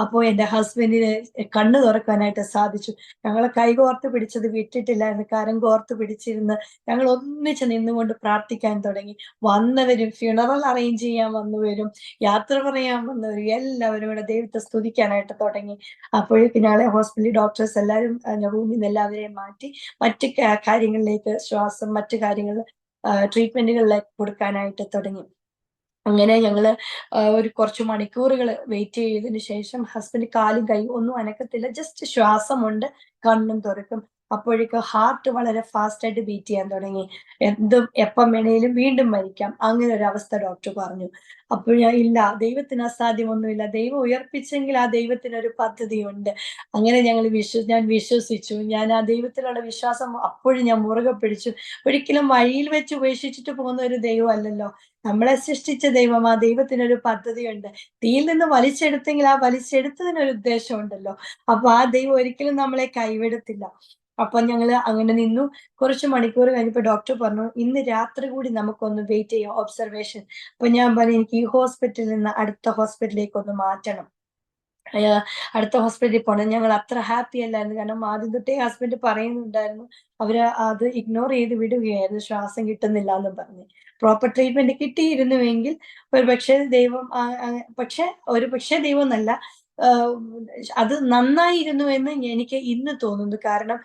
അപ്പോ എന്റെ ഹസ്ബൻഡിന് കണ്ണു തുറക്കാനായിട്ട് സാധിച്ചു. ഞങ്ങളെ കൈകോർത്ത് പിടിച്ചത് വിട്ടിട്ടില്ലായിരുന്നു, കരം കോർത്ത് പിടിച്ചിരുന്ന് ഞങ്ങൾ ഒന്നിച്ച് നിന്നുകൊണ്ട് പ്രാർത്ഥിക്കാൻ തുടങ്ങി. വന്നവരും ഫ്യൂണറൽ അറേഞ്ച് ചെയ്യാൻ വന്നവരും യാത്ര പറയാൻ വന്നവരും എല്ലാവരും കൂടെ ദൈവത്തെ സ്തുതിക്കാനായിട്ട് തുടങ്ങി. അപ്പോഴേക്കും ഞങ്ങളെ ഹോസ്പിറ്റലിൽ ഡോക്ടേഴ്സ് എല്ലാവരും റൂമിൽ നിന്ന് എല്ലാവരെയും മാറ്റി മറ്റ് കാര്യങ്ങളിലേക്ക് മറ്റു കാര്യങ്ങൾ ട്രീറ്റ്മെന്റുകളിലേക്ക് കൊടുക്കാനായിട്ട് തുടങ്ങി. അങ്ങനെ ഞങ്ങള് ഒരു കുറച്ച് മണിക്കൂറുകൾ വെയിറ്റ് ചെയ്തതിന് ശേഷം ഹസ്ബൻഡ് കാലും കൈയും ഒന്നും അനക്കത്തില്ല, ജസ്റ്റ് ശ്വാസമുണ്ട്, കണ്ണും തുറക്കും. അപ്പോഴേക്കും ഹാർട്ട് വളരെ ഫാസ്റ്റ് ആയിട്ട് ബീറ്റ് ചെയ്യാൻ തുടങ്ങി. എപ്പം വേണേലും വീണ്ടും മരിക്കാം, അങ്ങനെ ഒരു അവസ്ഥ ഡോക്ടർ പറഞ്ഞു. അപ്പോൾ ഇല്ല, ദൈവത്തിന് അസാധ്യമൊന്നുമില്ല, ദൈവം ഉയർപ്പിച്ചെങ്കിൽ ആ ദൈവത്തിനൊരു പദ്ധതിയുണ്ട്. അങ്ങനെ ഞാൻ വിശ്വസിച്ചു. ഞാൻ ആ ദൈവത്തിലുള്ള വിശ്വാസം അപ്പോഴും ഞാൻ മുറുകെ പിടിച്ചു. ഒരിക്കലും വഴിയിൽ വെച്ച് ഉപേക്ഷിച്ചിട്ട് പോകുന്ന ഒരു ദൈവം അല്ലല്ലോ, നമ്മളെ സൃഷ്ടിച്ച ദൈവം, ആ ദൈവത്തിനൊരു പദ്ധതിയുണ്ട്. തീയിൽ നിന്ന് വലിച്ചെടുത്തെങ്കിൽ ആ വലിച്ചെടുത്തതിനൊരു ഉദ്ദേശമുണ്ടല്ലോ. അപ്പൊ ആ ദൈവം ഒരിക്കലും നമ്മളെ കൈവിടത്തില്ല. അപ്പൊ ഞങ്ങള് അങ്ങനെ നിന്നു. കുറച്ച് മണിക്കൂർ കഴിഞ്ഞപ്പോ ഡോക്ടർ പറഞ്ഞു, ഇന്ന് രാത്രി കൂടി നമുക്കൊന്ന് വെയിറ്റ് ചെയ്യാം, ഒബ്സർവേഷൻ. അപ്പൊ ഞാൻ പറഞ്ഞു, എനിക്ക് ഈ ഹോസ്പിറ്റലിൽ നിന്ന് അടുത്ത ഹോസ്പിറ്റലിലേക്ക് ഒന്ന് മാറ്റണം, അടുത്ത ഹോസ്പിറ്റലിൽ പോകണം. ഞങ്ങൾ അത്ര ഹാപ്പി അല്ലായിരുന്നു. കാരണം ആദ്യം തൊട്ടേ ഹസ്ബൻഡ് പറയുന്നുണ്ടായിരുന്നു, അവര് അത് ഇഗ്നോർ ചെയ്ത് വിടുകയായിരുന്നു, ശ്വാസം കിട്ടുന്നില്ല എന്ന് പറഞ്ഞ്. പ്രോപ്പർ ട്രീറ്റ്മെന്റ് കിട്ടിയിരുന്നുവെങ്കിൽ ഒരു പക്ഷേ ദൈവം എന്നല്ല, അത് നന്നായിരുന്നു എന്ന് എനിക്ക് ഇന്ന് തോന്നുന്നു. കാരണം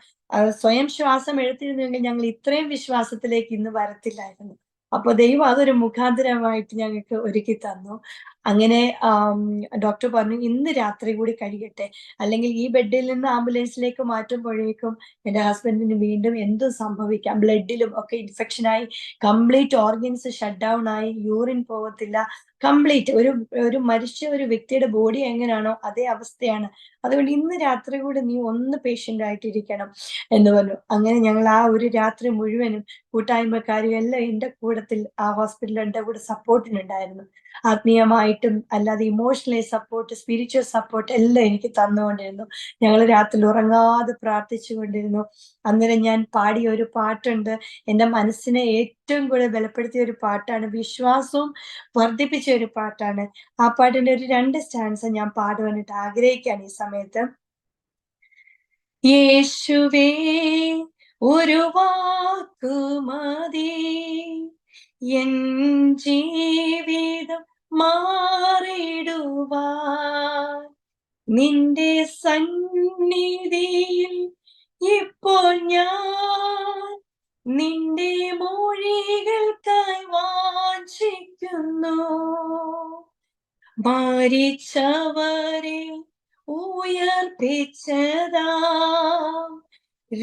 സ്വയം ശ്വാസം എടുത്തിരുന്നുവെങ്കിൽ ഞങ്ങൾ ഇത്രയും വിശ്വാസത്തിലേക്ക് ഇന്ന് വരത്തില്ലായിരുന്നു. അപ്പൊ ദൈവം അതൊരു മുഖാന്തരമായിട്ട് ഞങ്ങൾക്ക് ഒരുക്കി തന്നു. അങ്ങനെ ഡോക്ടർ പറഞ്ഞു, ഇന്ന് രാത്രി കൂടി കഴിയട്ടെ, അല്ലെങ്കിൽ ഈ ബെഡിൽ നിന്ന് ആംബുലൻസിലേക്ക് മാറ്റുമ്പോഴേക്കും എന്റെ ഹസ്ബൻഡിന് വീണ്ടും എന്തും സംഭവിക്കാം. ബ്ലഡിലും ഒക്കെ ഇൻഫെക്ഷൻ ആയി കംപ്ലീറ്റ് ഓർഗൻസ് ഷട്ട് ഡൗൺ ആയി, യൂറിൻ പോകത്തില്ല, കംപ്ലീറ്റ് ഒരു മരിച്ച ഒരു വ്യക്തിയുടെ ബോഡി എങ്ങനെയാണോ അതേ അവസ്ഥയാണ്. അതുകൊണ്ട് ഇന്ന് രാത്രി കൂടി നീ ഒന്ന് പേഷ്യന്റ് ആയിട്ടിരിക്കണം എന്ന് പറഞ്ഞു. അങ്ങനെ ഞങ്ങൾ ആ ഒരു രാത്രി മുഴുവനും കൂട്ടായ്മക്കാരും എല്ലാം എന്റെ കൂടത്തിൽ ആ ഹോസ്പിറ്റലിൽ എന്റെ കൂടെ സപ്പോർട്ടിനുണ്ടായിരുന്നു. ആത്മീയമായിട്ടും അല്ലാതെ ഇമോഷണലി സപ്പോർട്ട്, സ്പിരിച്വൽ സപ്പോർട്ട് എല്ലാം എനിക്ക് തന്നുകൊണ്ടിരുന്നു. ഞങ്ങൾ രാത്രി ഉറങ്ങാതെ പ്രാർത്ഥിച്ചുകൊണ്ടിരുന്നു. അന്നേരം ഞാൻ പാടിയ ഒരു പാട്ടുണ്ട്, എന്റെ മനസ്സിനെ ഏറ്റവും കൂടുതൽ ബലപ്പെടുത്തിയ ഒരു പാട്ടാണ്, വിശ്വാസവും വർദ്ധിപ്പിച്ച ഒരു പാട്ടാണ്. ആ പാട്ടിന്റെ ഒരു 2 സ്റ്റാൻസ ഞാൻ പാടുവാനായിട്ട് ആഗ്രഹിക്കുകയാണ് ഈ സമയത്ത്. യേശുവേ ഒരു വാക്കു മതി എൻ ജീവിതം മാറിടുവാൻ, നിന്റെ സന്നിധിയിൽ ഇപ്പോൾ ഞാൻ നിന്റെ മൊഴികൾക്കായി വാഞ്ചിക്കുന്നു. മരിച്ചവരെ ഉയർപ്പിച്ചതാം,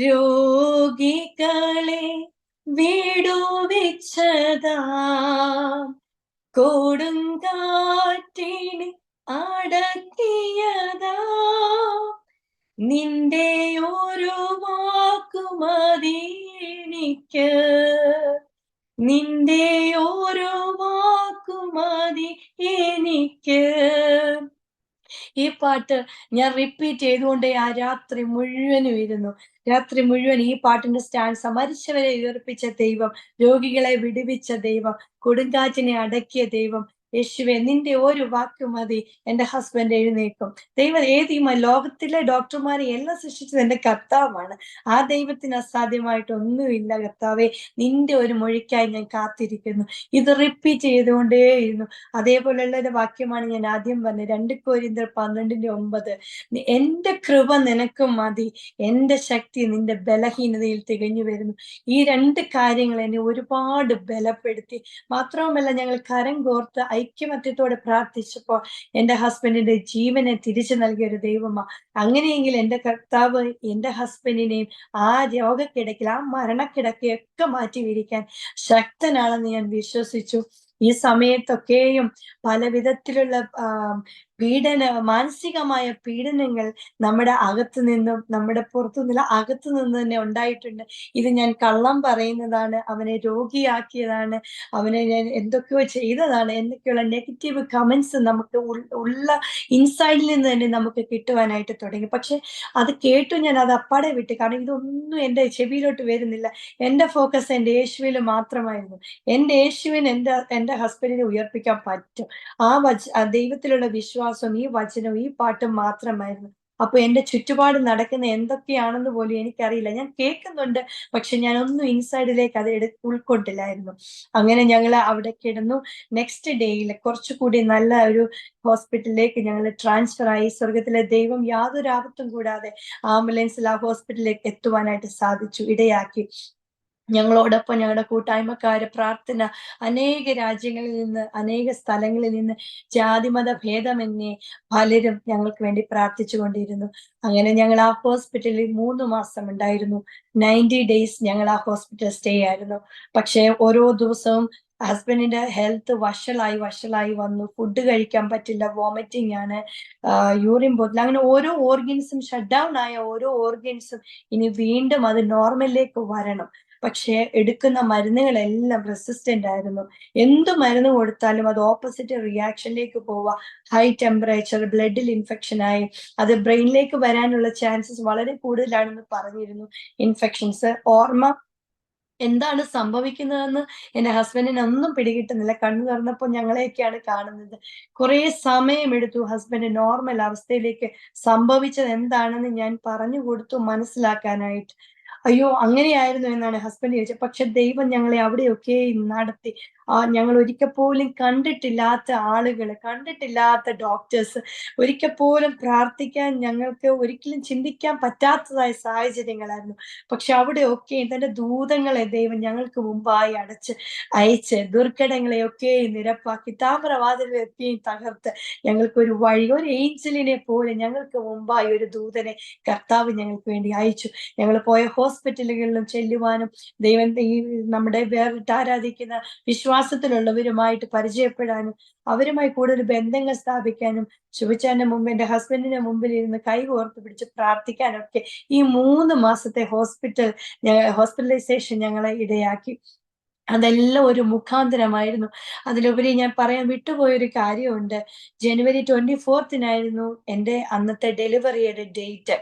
രോഗികളെ വിടുവിച്ചതാം, കൊടുങ്കാറ്റിനെ അടക്കിയതാം, നിന്റെ ഒരു വാക്കുമതി എനിക്ക്, നിന്റെ ഒരു വാക്കുമതി എനിക്ക്. ഈ പാട്ട് ഞാൻ റിപ്പീറ്റ് ചെയ്തുകൊണ്ടേ ആ രാത്രി മുഴുവനും ഇരുന്നു. രാത്രി മുഴുവൻ ഈ പാട്ടിന്റെ സ്റ്റാൻസ, മരിച്ചവരെ ഉയർപ്പിച്ച ദൈവം, രോഗികളെ വിടുവിച്ച ദൈവം, കൊടുങ്കാറ്റിനെ അടക്കിയ ദൈവം, യേശുവേ നിന്റെ ഒരു വാക്ക് മതി എന്റെ ഹസ്ബൻഡ് എഴുന്നേക്കും. ദൈവം ഈ ലോകത്തിലെ ഡോക്ടർമാരെ എല്ലാം സൃഷ്ടിച്ചത് എന്റെ കർത്താവാണ്. ആ ദൈവത്തിന് അസാധ്യമായിട്ടൊന്നുമില്ല. കർത്താവെ, നിന്റെ ഒരു മൊഴിക്കായി ഞാൻ കാത്തിരിക്കുന്നു. ഇത് റിപ്പീറ്റ് ചെയ്തുകൊണ്ടേയിരുന്നു. അതേപോലെയുള്ള ഒരു വാക്യമാണ് ഞാൻ ആദ്യം പറഞ്ഞത്, 2 കൊരിന്ത്യർ 12:9. എന്റെ കൃപ നിനക്ക് മതി, എന്റെ ശക്തി നിന്റെ ബലഹീനതയിൽ തികഞ്ഞു വരുന്നു. ഈ 2 കാര്യങ്ങൾ എന്നെ ഒരുപാട് ബലപ്പെടുത്തി. മാത്രവുമല്ല, ഞങ്ങൾ കരം കോർത്ത് ഐക്യമത്യത്തോടെ പ്രാർത്ഥിച്ചപ്പോൾ എന്റെ ഹസ്ബൻഡിന്റെ ജീവനെ തിരിച്ചു നൽകിയ ഒരു ദൈവമാ. അങ്ങനെയെങ്കിൽ എന്റെ കർത്താവ് എന്റെ ഹസ്ബൻഡിനെയും ആ രോഗക്കിടക്കിൽ, ആ മരണക്കിടക്കയൊക്കെ മാറ്റി വിരിക്കാൻ ശക്തനാണെന്ന് ഞാൻ വിശ്വസിച്ചു. ഈ സമയത്തൊക്കെയും പല വിധത്തിലുള്ള മാനസികമായ പീഡനങ്ങൾ നമ്മുടെ അകത്തു നിന്നും നമ്മുടെ പുറത്തു നിന്നുള്ള അകത്തു നിന്ന് തന്നെ ഉണ്ടായിട്ടുണ്ട്. ഇത് ഞാൻ കള്ളം പറയുന്നതാണ്, അവനെ രോഗിയാക്കിയതാണ്, അവനെ ഞാൻ എന്തൊക്കെയോ ചെയ്തതാണ് എന്നൊക്കെയുള്ള നെഗറ്റീവ് കമന്റ്സ് നമുക്ക് ഉള്ള ഇൻസൈഡിൽ നിന്ന് തന്നെ നമുക്ക് കിട്ടുവാനായിട്ട് തുടങ്ങി. പക്ഷെ അത് കേട്ടു ഞാൻ അത് അപ്പാടെ വിട്ടു. കാരണം ഇതൊന്നും എന്റെ ചെവിയിലോട്ട് വരുന്നില്ല. എന്റെ ഫോക്കസ് എന്റെ യേശുവിൽ മാത്രമായിരുന്നു. എന്റെ യേശുവിന് എന്റെ ഹസ്ബൻഡിനെ ഉയർപ്പിക്കാൻ പറ്റും. ആ ദൈവത്തിലുള്ള വിശ്വാസം, ഈ വചനവും ഈ പാട്ടും മാത്രമായിരുന്നു. അപ്പൊ എന്റെ ചുറ്റുപാട് നടക്കുന്ന എന്തൊക്കെയാണെന്ന് പോലും എനിക്കറിയില്ല. ഞാൻ കേൾക്കുന്നുണ്ട്, പക്ഷെ ഞാൻ ഒന്നും ഇൻസൈഡിലേക്ക് അത് ഉൾക്കൊണ്ടില്ലായിരുന്നു. അങ്ങനെ ഞങ്ങൾ അവിടെ കിടന്നു. നെക്സ്റ്റ് ഡേയിൽ കുറച്ചുകൂടി നല്ല ഒരു ഹോസ്പിറ്റലിലേക്ക് ഞങ്ങൾ ട്രാൻസ്ഫർ ആയി. സ്വർഗത്തിലെ ദൈവം യാതൊരു ആപത്തും കൂടാതെ ആംബുലൻസിൽ ആ ഹോസ്പിറ്റലിലേക്ക് എത്തുവാനായിട്ട് സാധിച്ചു, ഇടയാക്കി. ഞങ്ങളോടൊപ്പം ഞങ്ങളുടെ കൂട്ടായ്മക്കാര് പ്രാർത്ഥന, അനേക രാജ്യങ്ങളിൽ നിന്ന്, അനേക സ്ഥലങ്ങളിൽ നിന്ന്, ജാതിമത ഭേദമന്യേ പലരും ഞങ്ങൾക്ക് വേണ്ടി പ്രാർത്ഥിച്ചു കൊണ്ടിരുന്നു. അങ്ങനെ ഞങ്ങൾ ആ ഹോസ്പിറ്റലിൽ 3 മാസം ഉണ്ടായിരുന്നു. 90 ഡേയ്സ് ഞങ്ങൾ ആ ഹോസ്പിറ്റൽ സ്റ്റേ ആയിരുന്നു. പക്ഷെ ഓരോ ദിവസവും ഹസ്ബൻഡിന്റെ ഹെൽത്ത് വഷളായി വന്നു. ഫുഡ് കഴിക്കാൻ പറ്റില്ല, വോമിറ്റിംഗ് ആണ്, യൂറിൻ പോറ്റില്ല, അങ്ങനെ ഓരോ ഓർഗൻസും ഷട്ട് ഡൗൺ ആയ ഓരോ ഓർഗൻസും ഇനി വീണ്ടും അത് നോർമലിലേക്ക് വരണം. പക്ഷെ എടുക്കുന്ന മരുന്നുകളെല്ലാം റെസിസ്റ്റന്റ് ആയിരുന്നു. എന്ത് മരുന്ന് കൊടുത്താലും അത് ഓപ്പോസിറ്റ് റിയാക്ഷനിലേക്ക് പോവുക. ഹൈ ടെമ്പറേച്ചർ, ബ്ലഡിൽ ഇൻഫെക്ഷൻ ആയി, അത് ബ്രെയിനിലേക്ക് വരാനുള്ള ചാൻസസ് വളരെ കൂടുതലാണെന്ന് പറഞ്ഞിരുന്നു. ഇൻഫെക്ഷൻസ്, ഓർമ്മ എന്താണ് സംഭവിക്കുന്നതെന്ന് എന്റെ ഹസ്ബൻഡിന് ഒന്നും പിടികിട്ടുന്നില്ല. കണ്ണു തുറന്നപ്പോൾ ഞങ്ങളെയൊക്കെയാണ് കാണുന്നത്. കുറെ സമയമെടുത്തു ഹസ്ബൻഡ് നോർമൽ അവസ്ഥയിലേക്ക് സംഭവിച്ചത് എന്താണെന്ന് ഞാൻ പറഞ്ഞു കൊടുത്തു മനസ്സിലാക്കാനായിട്ട്. അയ്യോ, അങ്ങനെയായിരുന്നു എന്നാണ് ഹസ്ബൻഡ് ചോദിച്ചത്. പക്ഷെ ദൈവം ഞങ്ങളെ അവിടെയൊക്കെ നടത്തി. ഞങ്ങൾ ഒരിക്കൽ പോലും കണ്ടിട്ടില്ലാത്ത ആളുകള്, കണ്ടിട്ടില്ലാത്ത ഡോക്ടേഴ്സ്, ഒരിക്കൽ പോലും പ്രാർത്ഥിക്കാൻ ഞങ്ങൾക്ക് ഒരിക്കലും ചിന്തിക്കാൻ പറ്റാത്തതായ സാഹചര്യങ്ങളായിരുന്നു. പക്ഷെ അവിടെയൊക്കെ തന്റെ ദൂതങ്ങളെ ദൈവം ഞങ്ങൾക്ക് മുമ്പായി അയച്ച് ദുർഘടങ്ങളെയൊക്കെ നിരപ്പാക്കി, താമ്രവാതിലൊക്കെയും തകർത്ത് ഞങ്ങൾക്കൊരു വഴി, ഒരു ഏഞ്ചലിനെ പോലെ ഞങ്ങൾക്ക് മുമ്പായി ഒരു ദൂതനെ കർത്താവ് ഞങ്ങൾക്ക് വേണ്ടി അയച്ചു. ഞങ്ങൾ പോയ ഹോസ്പിറ്റലുകളിലും ചെല്ലുവാനും ദൈവം ഈ നമ്മുടെ വേറിട്ട് ആരാധിക്കുന്ന വിശ്വാസത്തിലുള്ളവരുമായിട്ട് പരിചയപ്പെടാനും അവരുമായി കൂടുതൽ ബന്ധങ്ങൾ സ്ഥാപിക്കാനും ശുഭിച്ചാന്റെ മുമ്പ് എന്റെ ഹസ്ബൻഡിന്റെ മുമ്പിൽ ഇരുന്ന് കൈ കോർത്ത് പിടിച്ച് പ്രാർത്ഥിക്കാനൊക്കെ ഈ 3 മാസത്തെ ഹോസ്പിറ്റലൈസേഷൻ ഞങ്ങളെ ഇടയാക്കി. അതെല്ലാം ഒരു മുഖാന്തരമായിരുന്നു. അതിലുപരി ഞാൻ പറയാൻ വിട്ടുപോയൊരു കാര്യമുണ്ട്. ജനുവരി 24 എന്റെ അന്നത്തെ ഡെലിവറിയുടെ ഡേറ്റ്.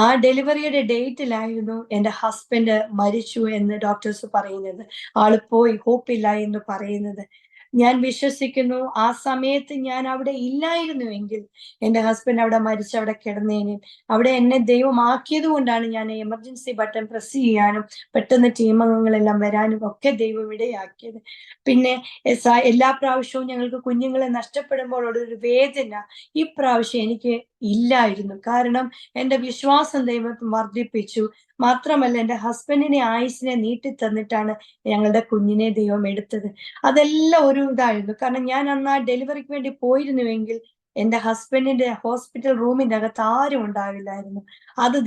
ആ ഡെലിവറിയുടെ ഡേറ്റിലായിരുന്നു എന്റെ ഹസ്ബൻഡ് മരിച്ചു എന്ന് ഡോക്ടേഴ്സ് പറയുന്നത്. ആള് പോയി, ഹോപ്പില്ല എന്ന് പറയുന്നത്. ഞാൻ വിശ്വസിക്കുന്നു ആ സമയത്ത് ഞാൻ അവിടെ ഇല്ലായിരുന്നുവെങ്കിൽ എന്റെ ഹസ്ബൻഡ് അവിടെ മരിച്ച് അവിടെ കിടന്നേനേം. അവിടെ എന്നെ ദൈവം ആക്കിയത് കൊണ്ടാണ് ഞാൻ എമർജൻസി ബട്ടൺ പ്രസ് ചെയ്യാനും പെട്ടെന്ന് ടീം അംഗങ്ങളെല്ലാം വരാനും ഒക്കെ ദൈവം ഇടയാക്കിയത്. പിന്നെ എല്ലാ പ്രാവശ്യവും ഞങ്ങൾക്ക് കുഞ്ഞുങ്ങളെ നഷ്ടപ്പെടുമ്പോൾ ഉള്ളൊരു വേദന ഈ പ്രാവശ്യം എനിക്ക് ഇല്ലായിരുന്നു. കാരണം എന്റെ വിശ്വാസം ദൈവം വർദ്ധിപ്പിച്ചു. മാത്രമല്ല എന്റെ ഹസ്ബൻഡിനെ ആയുസ്സിനെ നീട്ടി തന്നിട്ടാണ് ഞങ്ങളുടെ കുഞ്ഞിനെ ദൈവം എടുത്തത്. അതെല്ലാം ഒരു ഇതായിരുന്നു. കാരണം ഞാൻ അന്ന് ആ ഡെലിവറിക്ക് വേണ്ടി പോയിരുന്നുവെങ്കിൽ എന്റെ ഹസ്ബൻഡിന്റെ ഹോസ്പിറ്റൽ റൂമിന്റെ അകത്ത് ആരും ഉണ്ടാവില്ലായിരുന്നു. അത്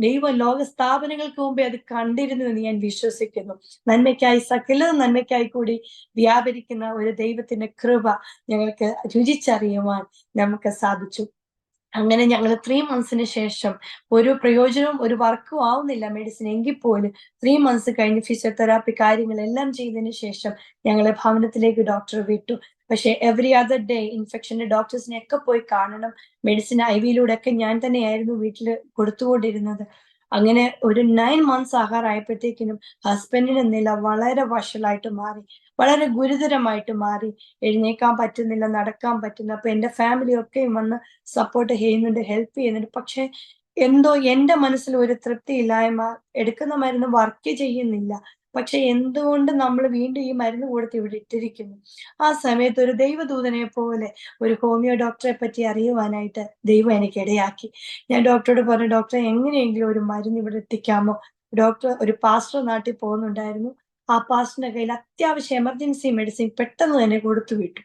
ദൈവ ലോക സ്ഥാപനങ്ങൾക്ക് മുമ്പേ അത് കണ്ടിരുന്നു എന്ന് ഞാൻ വിശ്വസിക്കുന്നു. നന്മയ്ക്കായി സകലതും നന്മയ്ക്കായി കൂടി വ്യാപരിക്കുന്ന ഒരു ദൈവത്തിന്റെ കൃപ ഞങ്ങൾക്ക് രുചിച്ചറിയുവാൻ നമുക്ക് സാധിച്ചു. അങ്ങനെ ഞങ്ങൾ 3 മന്ത്സിന് ശേഷം ഒരു പ്രയോജനവും ഒരു വർക്കും ആവുന്നില്ല മെഡിസിൻ എങ്കിൽ പോലും 3 മന്ത്സ് കഴിഞ്ഞ് ഫിസിയോതെറാപ്പി കാര്യങ്ങളെല്ലാം ചെയ്തതിന് ശേഷം ഞങ്ങളെ ഭവനത്തിലേക്ക് ഡോക്ടർ വിട്ടു. പക്ഷെ എവറി അതർ ഡേ ഇൻഫെക്ഷന്റെ ഡോക്ടേഴ്സിനെ ഒക്കെ പോയി കാണണം. മെഡിസിൻ IV ഒക്കെ ഞാൻ തന്നെയായിരുന്നു വീട്ടിൽ കൊടുത്തുകൊണ്ടിരുന്നത്. അങ്ങനെ ഒരു 9 മന്ത്സ് ആകാറായപ്പോഴത്തേക്കിനും ഹസ്ബൻഡിന്റെ നില വളരെ വഷളായിട്ട് മാറി, വളരെ ഗുരുതരമായിട്ട് മാറി. എഴുന്നേക്കാൻ പറ്റുന്നില്ല, നടക്കാൻ പറ്റുന്നില്ല. അപ്പൊ എന്റെ ഫാമിലി ഒക്കെയും വന്ന് സപ്പോർട്ട് ചെയ്യുന്നുണ്ട്, ഹെൽപ്പ് ചെയ്യുന്നുണ്ട്. പക്ഷെ എന്തോ എന്റെ മനസ്സിൽ ഒരു തൃപ്തിയില്ലായ്മ, എടുക്കുന്ന മരുന്ന് വർക്ക് ചെയ്യുന്നില്ല. പക്ഷെ എന്തുകൊണ്ട് നമ്മൾ വീണ്ടും ഈ മരുന്ന് കൊടുത്ത് ഇവിടെ ഇട്ടിരിക്കുന്നു? ആ സമയത്ത് ഒരു ദൈവദൂതനെ പോലെ ഒരു ഹോമിയോ ഡോക്ടറെ പറ്റി അറിയുവാനായിട്ട് ദൈവം എനിക്ക് ഇടയാക്കി. ഞാൻ ഡോക്ടറോട് പറഞ്ഞു, ഡോക്ടറെ എങ്ങനെയെങ്കിലും ഒരു മരുന്ന് ഇവിടെ എത്തിക്കാമോ? ഡോക്ടർ ഒരു പാസ്റ്റർ നാട്ടിൽ പോകുന്നുണ്ടായിരുന്നു. ആ പാസ്റ്ററിന്റെ കയ്യിൽ അത്യാവശ്യം എമർജൻസി മെഡിസിൻ പെട്ടെന്ന് തന്നെ കൊടുത്തു വിട്ടു.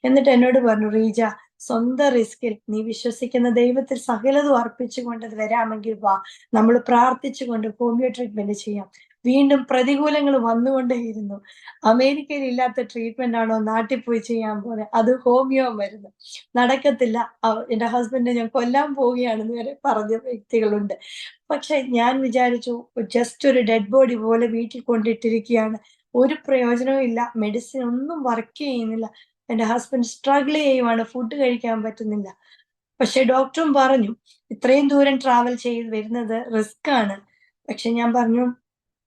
എന്നിട്ട് എന്നോട് പറഞ്ഞു, റീജ, സ്വന്തം റിസ്കിൽ നീ വിശ്വസിക്കുന്ന ദൈവത്തിൽ സകലതും അർപ്പിച്ചുകൊണ്ട് അത് വരാമെങ്കിൽ വാ, നമ്മൾ പ്രാർത്ഥിച്ചുകൊണ്ട് ഹോമിയോ ട്രീറ്റ്മെന്റ് ചെയ്യാം. വീണ്ടും പ്രതികൂലങ്ങൾ വന്നുകൊണ്ടേയിരുന്നു. അമേരിക്കയിൽ ഇല്ലാത്ത ട്രീറ്റ്മെന്റ് ആണോ നാട്ടിൽ പോയി ചെയ്യാൻ പോലെ, അത് ഹോമിയോ മരുന്ന് നടക്കത്തില്ല. എന്റെ ഹസ്ബൻഡിനെ ഞാൻ കൊല്ലാൻ പോവുകയാണെന്ന് വരെ പറഞ്ഞ വ്യക്തികളുണ്ട്. പക്ഷെ ഞാൻ വിചാരിച്ചു, ജസ്റ്റ് ഒരു ഡെഡ് ബോഡി പോലെ വീട്ടിൽ കൊണ്ടിട്ടിരിക്കുകയാണ്, ഒരു പ്രയോജനവും ഇല്ല, മെഡിസിൻ ഒന്നും വർക്ക് ചെയ്യുന്നില്ല. എന്റെ ഹസ്ബൻഡ് സ്ട്രഗിൾ ചെയ്യുവാണ്, ഫുഡ് കഴിക്കാൻ പറ്റുന്നില്ല. പക്ഷെ ഡോക്ടറും പറഞ്ഞു ഇത്രയും ദൂരം ട്രാവൽ ചെയ്ത് വരുന്നത് റിസ്ക് ആണ്. പക്ഷെ ഞാൻ പറഞ്ഞു,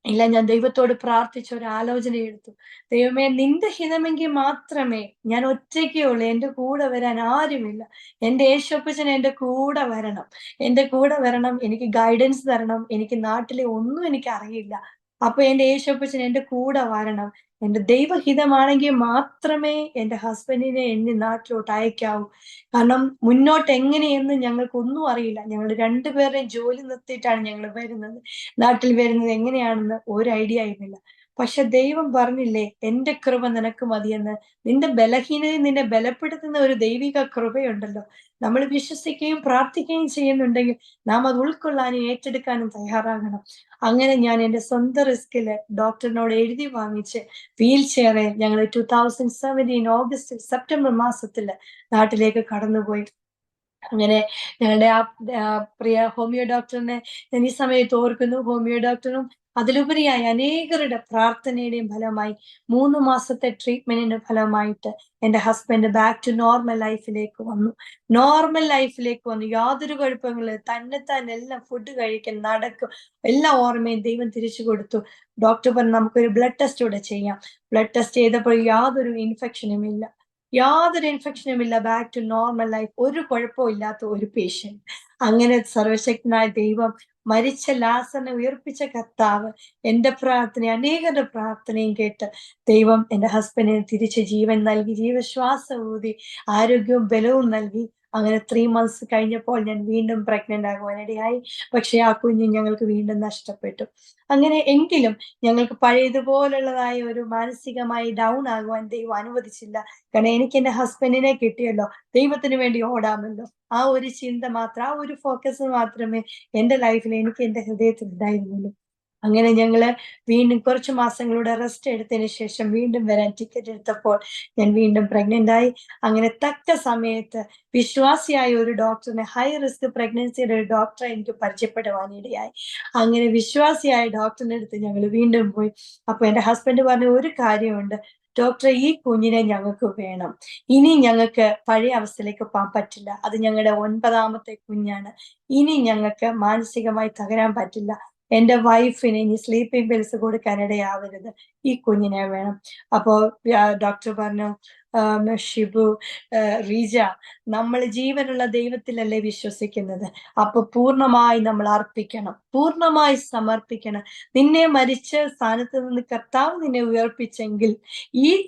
ഇല്ല, ഞാൻ ദൈവത്തോട് പ്രാർത്ഥിച്ച ഒരു ആലോചന എടുത്തു. ദൈവമേ, നിന്റെ ഹിതമെങ്കിൽ മാത്രമേ, ഞാൻ ഒറ്റയ്ക്കേ ഉള്ളൂ, എന്റെ കൂടെ വരാൻ ആരുമില്ല. എന്റെ യേശുപ്പച്ചൻ എന്റെ കൂടെ വരണം, എന്റെ കൂടെ വരണം, എനിക്ക് ഗൈഡൻസ് തരണം. എനിക്ക് നാട്ടിലെ ഒന്നും എനിക്ക് അറിയില്ല. അപ്പൊ എന്റെ യേശുപ്പച്ചൻ എന്റെ കൂടെ വരണം. എന്റെ ദൈവഹിതമാണെങ്കിൽ മാത്രമേ എന്റെ ഹസ്ബൻഡിനെ എന്നെ നാട്ടിലോട്ട് അയക്കാവൂ. കാരണം മുന്നോട്ട് എങ്ങനെയെന്ന് ഞങ്ങൾക്കൊന്നും അറിയില്ല. ഞങ്ങൾ രണ്ടുപേരുടെയും ജോലി നിർത്തിയിട്ടാണ് ഞങ്ങൾ വരുന്നത്. നാട്ടിൽ വരുന്നത് എങ്ങനെയാണെന്ന് ഒരു ഐഡിയ ആയിരുന്നില്ല. പക്ഷെ ദൈവം പറഞ്ഞില്ലേ, എന്റെ കൃപ നിനക്ക് മതിയെന്ന്. നിന്റെ ബലഹീനതയെ നിന്നെ ബലപ്പെടുത്തുന്ന ഒരു ദൈവിക കൃപയുണ്ടല്ലോ. നമ്മൾ വിശ്വസിക്കുകയും പ്രാർത്ഥിക്കുകയും ചെയ്യുന്നുണ്ടെങ്കിൽ നാം അത് ഉൾക്കൊള്ളാനും ഏറ്റെടുക്കാനും തയ്യാറാകണം. അങ്ങനെ ഞാൻ എന്റെ സ്വന്തം റിസ്കില് ഡോക്ടറിനോട് എഴുതി വാങ്ങിച്ച് വീൽ ചെയറിൽ ഞങ്ങൾ 2017 സെപ്റ്റംബർ മാസത്തില് നാട്ടിലേക്ക് കടന്നുപോയി. അങ്ങനെ ഞങ്ങളുടെ പ്രിയ ഹോമിയോ ഡോക്ടറിനെ ഞാൻ ഈ സമയത്ത് ഓർക്കുന്നു. ഹോമിയോ ഡോക്ടറും അതിലുപരിയായി അനേകരുടെ പ്രാർത്ഥനയുടെയും ഫലമായി 3 മാസത്തെ ട്രീറ്റ്മെന്റിന്റെ ഫലമായിട്ട് എന്റെ ഹസ്ബൻഡ് ബാക്ക് ടു നോർമൽ ലൈഫിലേക്ക് വന്നു. യാതൊരു കുഴപ്പങ്ങളും, തന്നെത്താൻ എല്ലാം ഫുഡ് കഴിക്കാൻ, നടക്കും, എല്ലാ ഓർമ്മയും ദൈവം തിരിച്ചു കൊടുത്തു. ഡോക്ടർ പറഞ്ഞു നമുക്കൊരു ബ്ലഡ് ടെസ്റ്റ് കൂടെ ചെയ്യാം. ബ്ലഡ് ടെസ്റ്റ് ചെയ്തപ്പോൾ യാതൊരു ഇൻഫെക്ഷനും ഇല്ല. ബാക്ക് ടു നോർമൽ ലൈഫ്, ഒരു കുഴപ്പവും ഇല്ലാത്ത ഒരു പേഷ്യന്റ്. അങ്ങനെ സർവശക്തനായ ദൈവം, മരിച്ച ലാസറിനെ ഉയർപ്പിച്ച കർത്താവ്, എന്റെ പ്രാർത്ഥന, അനേകരുടെ പ്രാർത്ഥനയും കേട്ട് ദൈവം എന്റെ ഹസ്ബൻഡിന് തിരിച്ച് ജീവൻ നൽകി, ജീവശ്വാസം ഊതി, ആരോഗ്യവും ബലവും നൽകി. അങ്ങനെ 3 മന്ത്സ് കഴിഞ്ഞപ്പോൾ ഞാൻ വീണ്ടും പ്രഗ്നന്റ് ആകുവാനിടയായി. പക്ഷെ ആ കുഞ്ഞ് ഞങ്ങൾക്ക് വീണ്ടും നഷ്ടപ്പെട്ടു. അങ്ങനെ എങ്കിലും ഞങ്ങൾക്ക് പഴയതുപോലുള്ളതായ ഒരു മാനസികമായി ഡൗൺ ആകുവാൻ ദൈവം അനുവദിച്ചില്ല. കാരണം എനിക്ക് എന്റെ ഹസ്ബൻഡിനെ കിട്ടിയല്ലോ, ദൈവത്തിന് വേണ്ടി ഓടാമല്ലോ. ആ ഒരു ചിന്ത മാത്രം, ആ ഒരു ഫോക്കസ് മാത്രമേ എന്റെ ലൈഫിൽ എനിക്ക് എന്റെ ഹൃദയത്തിൽ ഉണ്ടായിരുന്നുള്ളൂ. അങ്ങനെ ഞങ്ങള് വീണ്ടും കുറച്ച് മാസങ്ങളുടെ റെസ്റ്റ് എടുത്തതിന് ശേഷം വീണ്ടും വരാൻ ടിക്കറ്റ് എടുത്തപ്പോൾ ഞാൻ വീണ്ടും പ്രഗ്നന്റ് ആയി. അങ്ങനെ തക്ക സമയത്ത് വിശ്വാസിയായ ഒരു ഡോക്ടറിനെ, ഹൈ റിസ്ക് പ്രഗ്നൻസിയുടെ ഒരു ഡോക്ടറെ എനിക്ക് പരിചയപ്പെടുവാനിടയായി. അങ്ങനെ വിശ്വാസിയായ ഡോക്ടറിന്റെ അടുത്ത് ഞങ്ങൾ വീണ്ടും പോയി. അപ്പൊ എന്റെ ഹസ്ബൻഡ് പറഞ്ഞ ഒരു കാര്യമുണ്ട്, ഡോക്ടറെ ഈ കുഞ്ഞിനെ ഞങ്ങൾക്ക് വേണം. ഇനി ഞങ്ങൾക്ക് പഴയ അവസ്ഥയിലേക്ക് പോകാൻ പറ്റില്ല. അത് ഞങ്ങളുടെ 9ാമത്തെ കുഞ്ഞാണ്. ഇനി ഞങ്ങൾക്ക് മാനസികമായി തകരാൻ പറ്റില്ല. എന്റെ വൈഫിന് ഇനി സ്ലീപ്പിംഗ് പിൽസ് കൊടുക്കാനിടയാവരുത്. ഈ കുഞ്ഞിനെ വേണം. അപ്പോ ഡോക്ടർ പറഞ്ഞു, ഷിബു, റീജ, നമ്മൾ ജീവനുള്ള ദൈവത്തിലല്ലേ വിശ്വസിക്കുന്നത്. അപ്പൊ പൂർണ്ണമായി നമ്മൾ അർപ്പിക്കണം, പൂർണ്ണമായി സമർപ്പിക്കണം. നിന്നെ മരിച്ച സ്ഥാനത്ത് നിന്ന് കർത്താവ് നിന്നെ ഉയർപ്പിച്ചെങ്കിൽ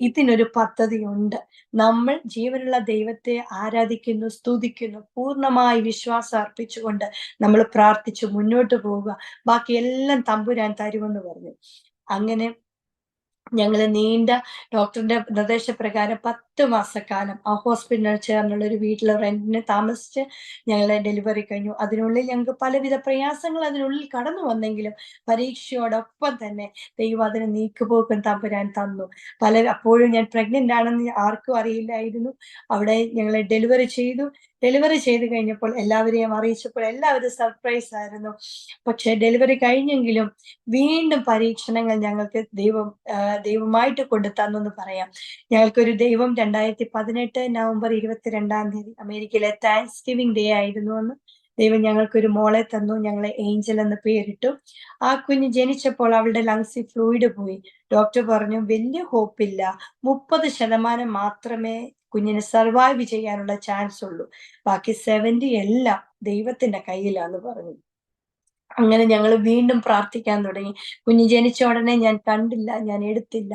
ഇതിനൊരു പദ്ധതിയുണ്ട്. നമ്മൾ ജീവനുള്ള ദൈവത്തെ ആരാധിക്കുന്നു, സ്തുതിക്കുന്നു, പൂർണ്ണമായി വിശ്വാസം അർപ്പിച്ചുകൊണ്ട് നമ്മൾ പ്രാർത്ഥിച്ചു മുന്നോട്ട് പോവുക. ബാക്കിയെല്ലാം തമ്പുരാൻ തരുമെന്ന് പറഞ്ഞു. അങ്ങനെ ഞങ്ങള് നീണ്ട ഡോക്ടറിന്റെ നിർദ്ദേശപ്രകാരം 10 മാസക്കാലം ആ ഹോസ്പിറ്റലിൽ ചേർന്നുള്ള ഒരു വീട്ടിൽ റെന്റിന് താമസിച്ച് ഞങ്ങളെ ഡെലിവറി കഴിഞ്ഞു. അതിനുള്ളിൽ ഞങ്ങൾക്ക് പലവിധ പ്രയാസങ്ങൾ അതിനുള്ളിൽ കടന്നു വന്നെങ്കിലും പരീക്ഷയോടൊപ്പം തന്നെ ദൈവം അതിന് നീക്കുപോക്കും തമ്പുരാൻ തന്നു. അപ്പോഴും ഞാൻ പ്രഗ്നന്റ് ആണെന്ന് ആർക്കും അറിയില്ലായിരുന്നു. അവിടെ ഞങ്ങളെ ഡെലിവറി ചെയ്തു. ഡെലിവറി ചെയ്ത് കഴിഞ്ഞപ്പോൾ എല്ലാവരെയും അറിയിച്ചപ്പോൾ എല്ലാവരും സർപ്രൈസ് ആയിരുന്നു. പക്ഷെ ഡെലിവറി കഴിഞ്ഞെങ്കിലും വീണ്ടും പരീക്ഷണങ്ങൾ ഞങ്ങൾക്ക് ദൈവമായിട്ട് കൊണ്ടു തന്നെന്ന് പറയാം. ഞങ്ങൾക്കൊരു ദൈവം 2018 നവംബർ 22-ാം തീയതി അമേരിക്കയിലെ താങ്ക്സ് ഗിവിംഗ് ഡേ ആയിരുന്നു അന്ന്. ദൈവം ഞങ്ങൾക്കൊരു മോളെ തന്നു. ഞങ്ങളെ ഏഞ്ചൽ എന്ന് പേരിട്ടു. ആ കുഞ്ഞ് ജനിച്ചപ്പോൾ അവളുടെ ലങ്സിൽ ഫ്ലൂയിഡ് പോയി. ഡോക്ടർ പറഞ്ഞു വലിയ ഹോപ്പില്ല, 30% മാത്രമേ കുഞ്ഞിന് സർവൈവ് ചെയ്യാനുള്ള ചാൻസ് ഉള്ളൂ, ബാക്കി 70 എല്ലാം ദൈവത്തിന്റെ കയ്യിലാന്ന് പറഞ്ഞു. അങ്ങനെ ഞങ്ങൾ വീണ്ടും പ്രാർത്ഥിക്കാൻ തുടങ്ങി. കുഞ്ഞ് ജനിച്ച ഉടനെ ഞാൻ കണ്ടില്ല, ഞാൻ എടുത്തില്ല.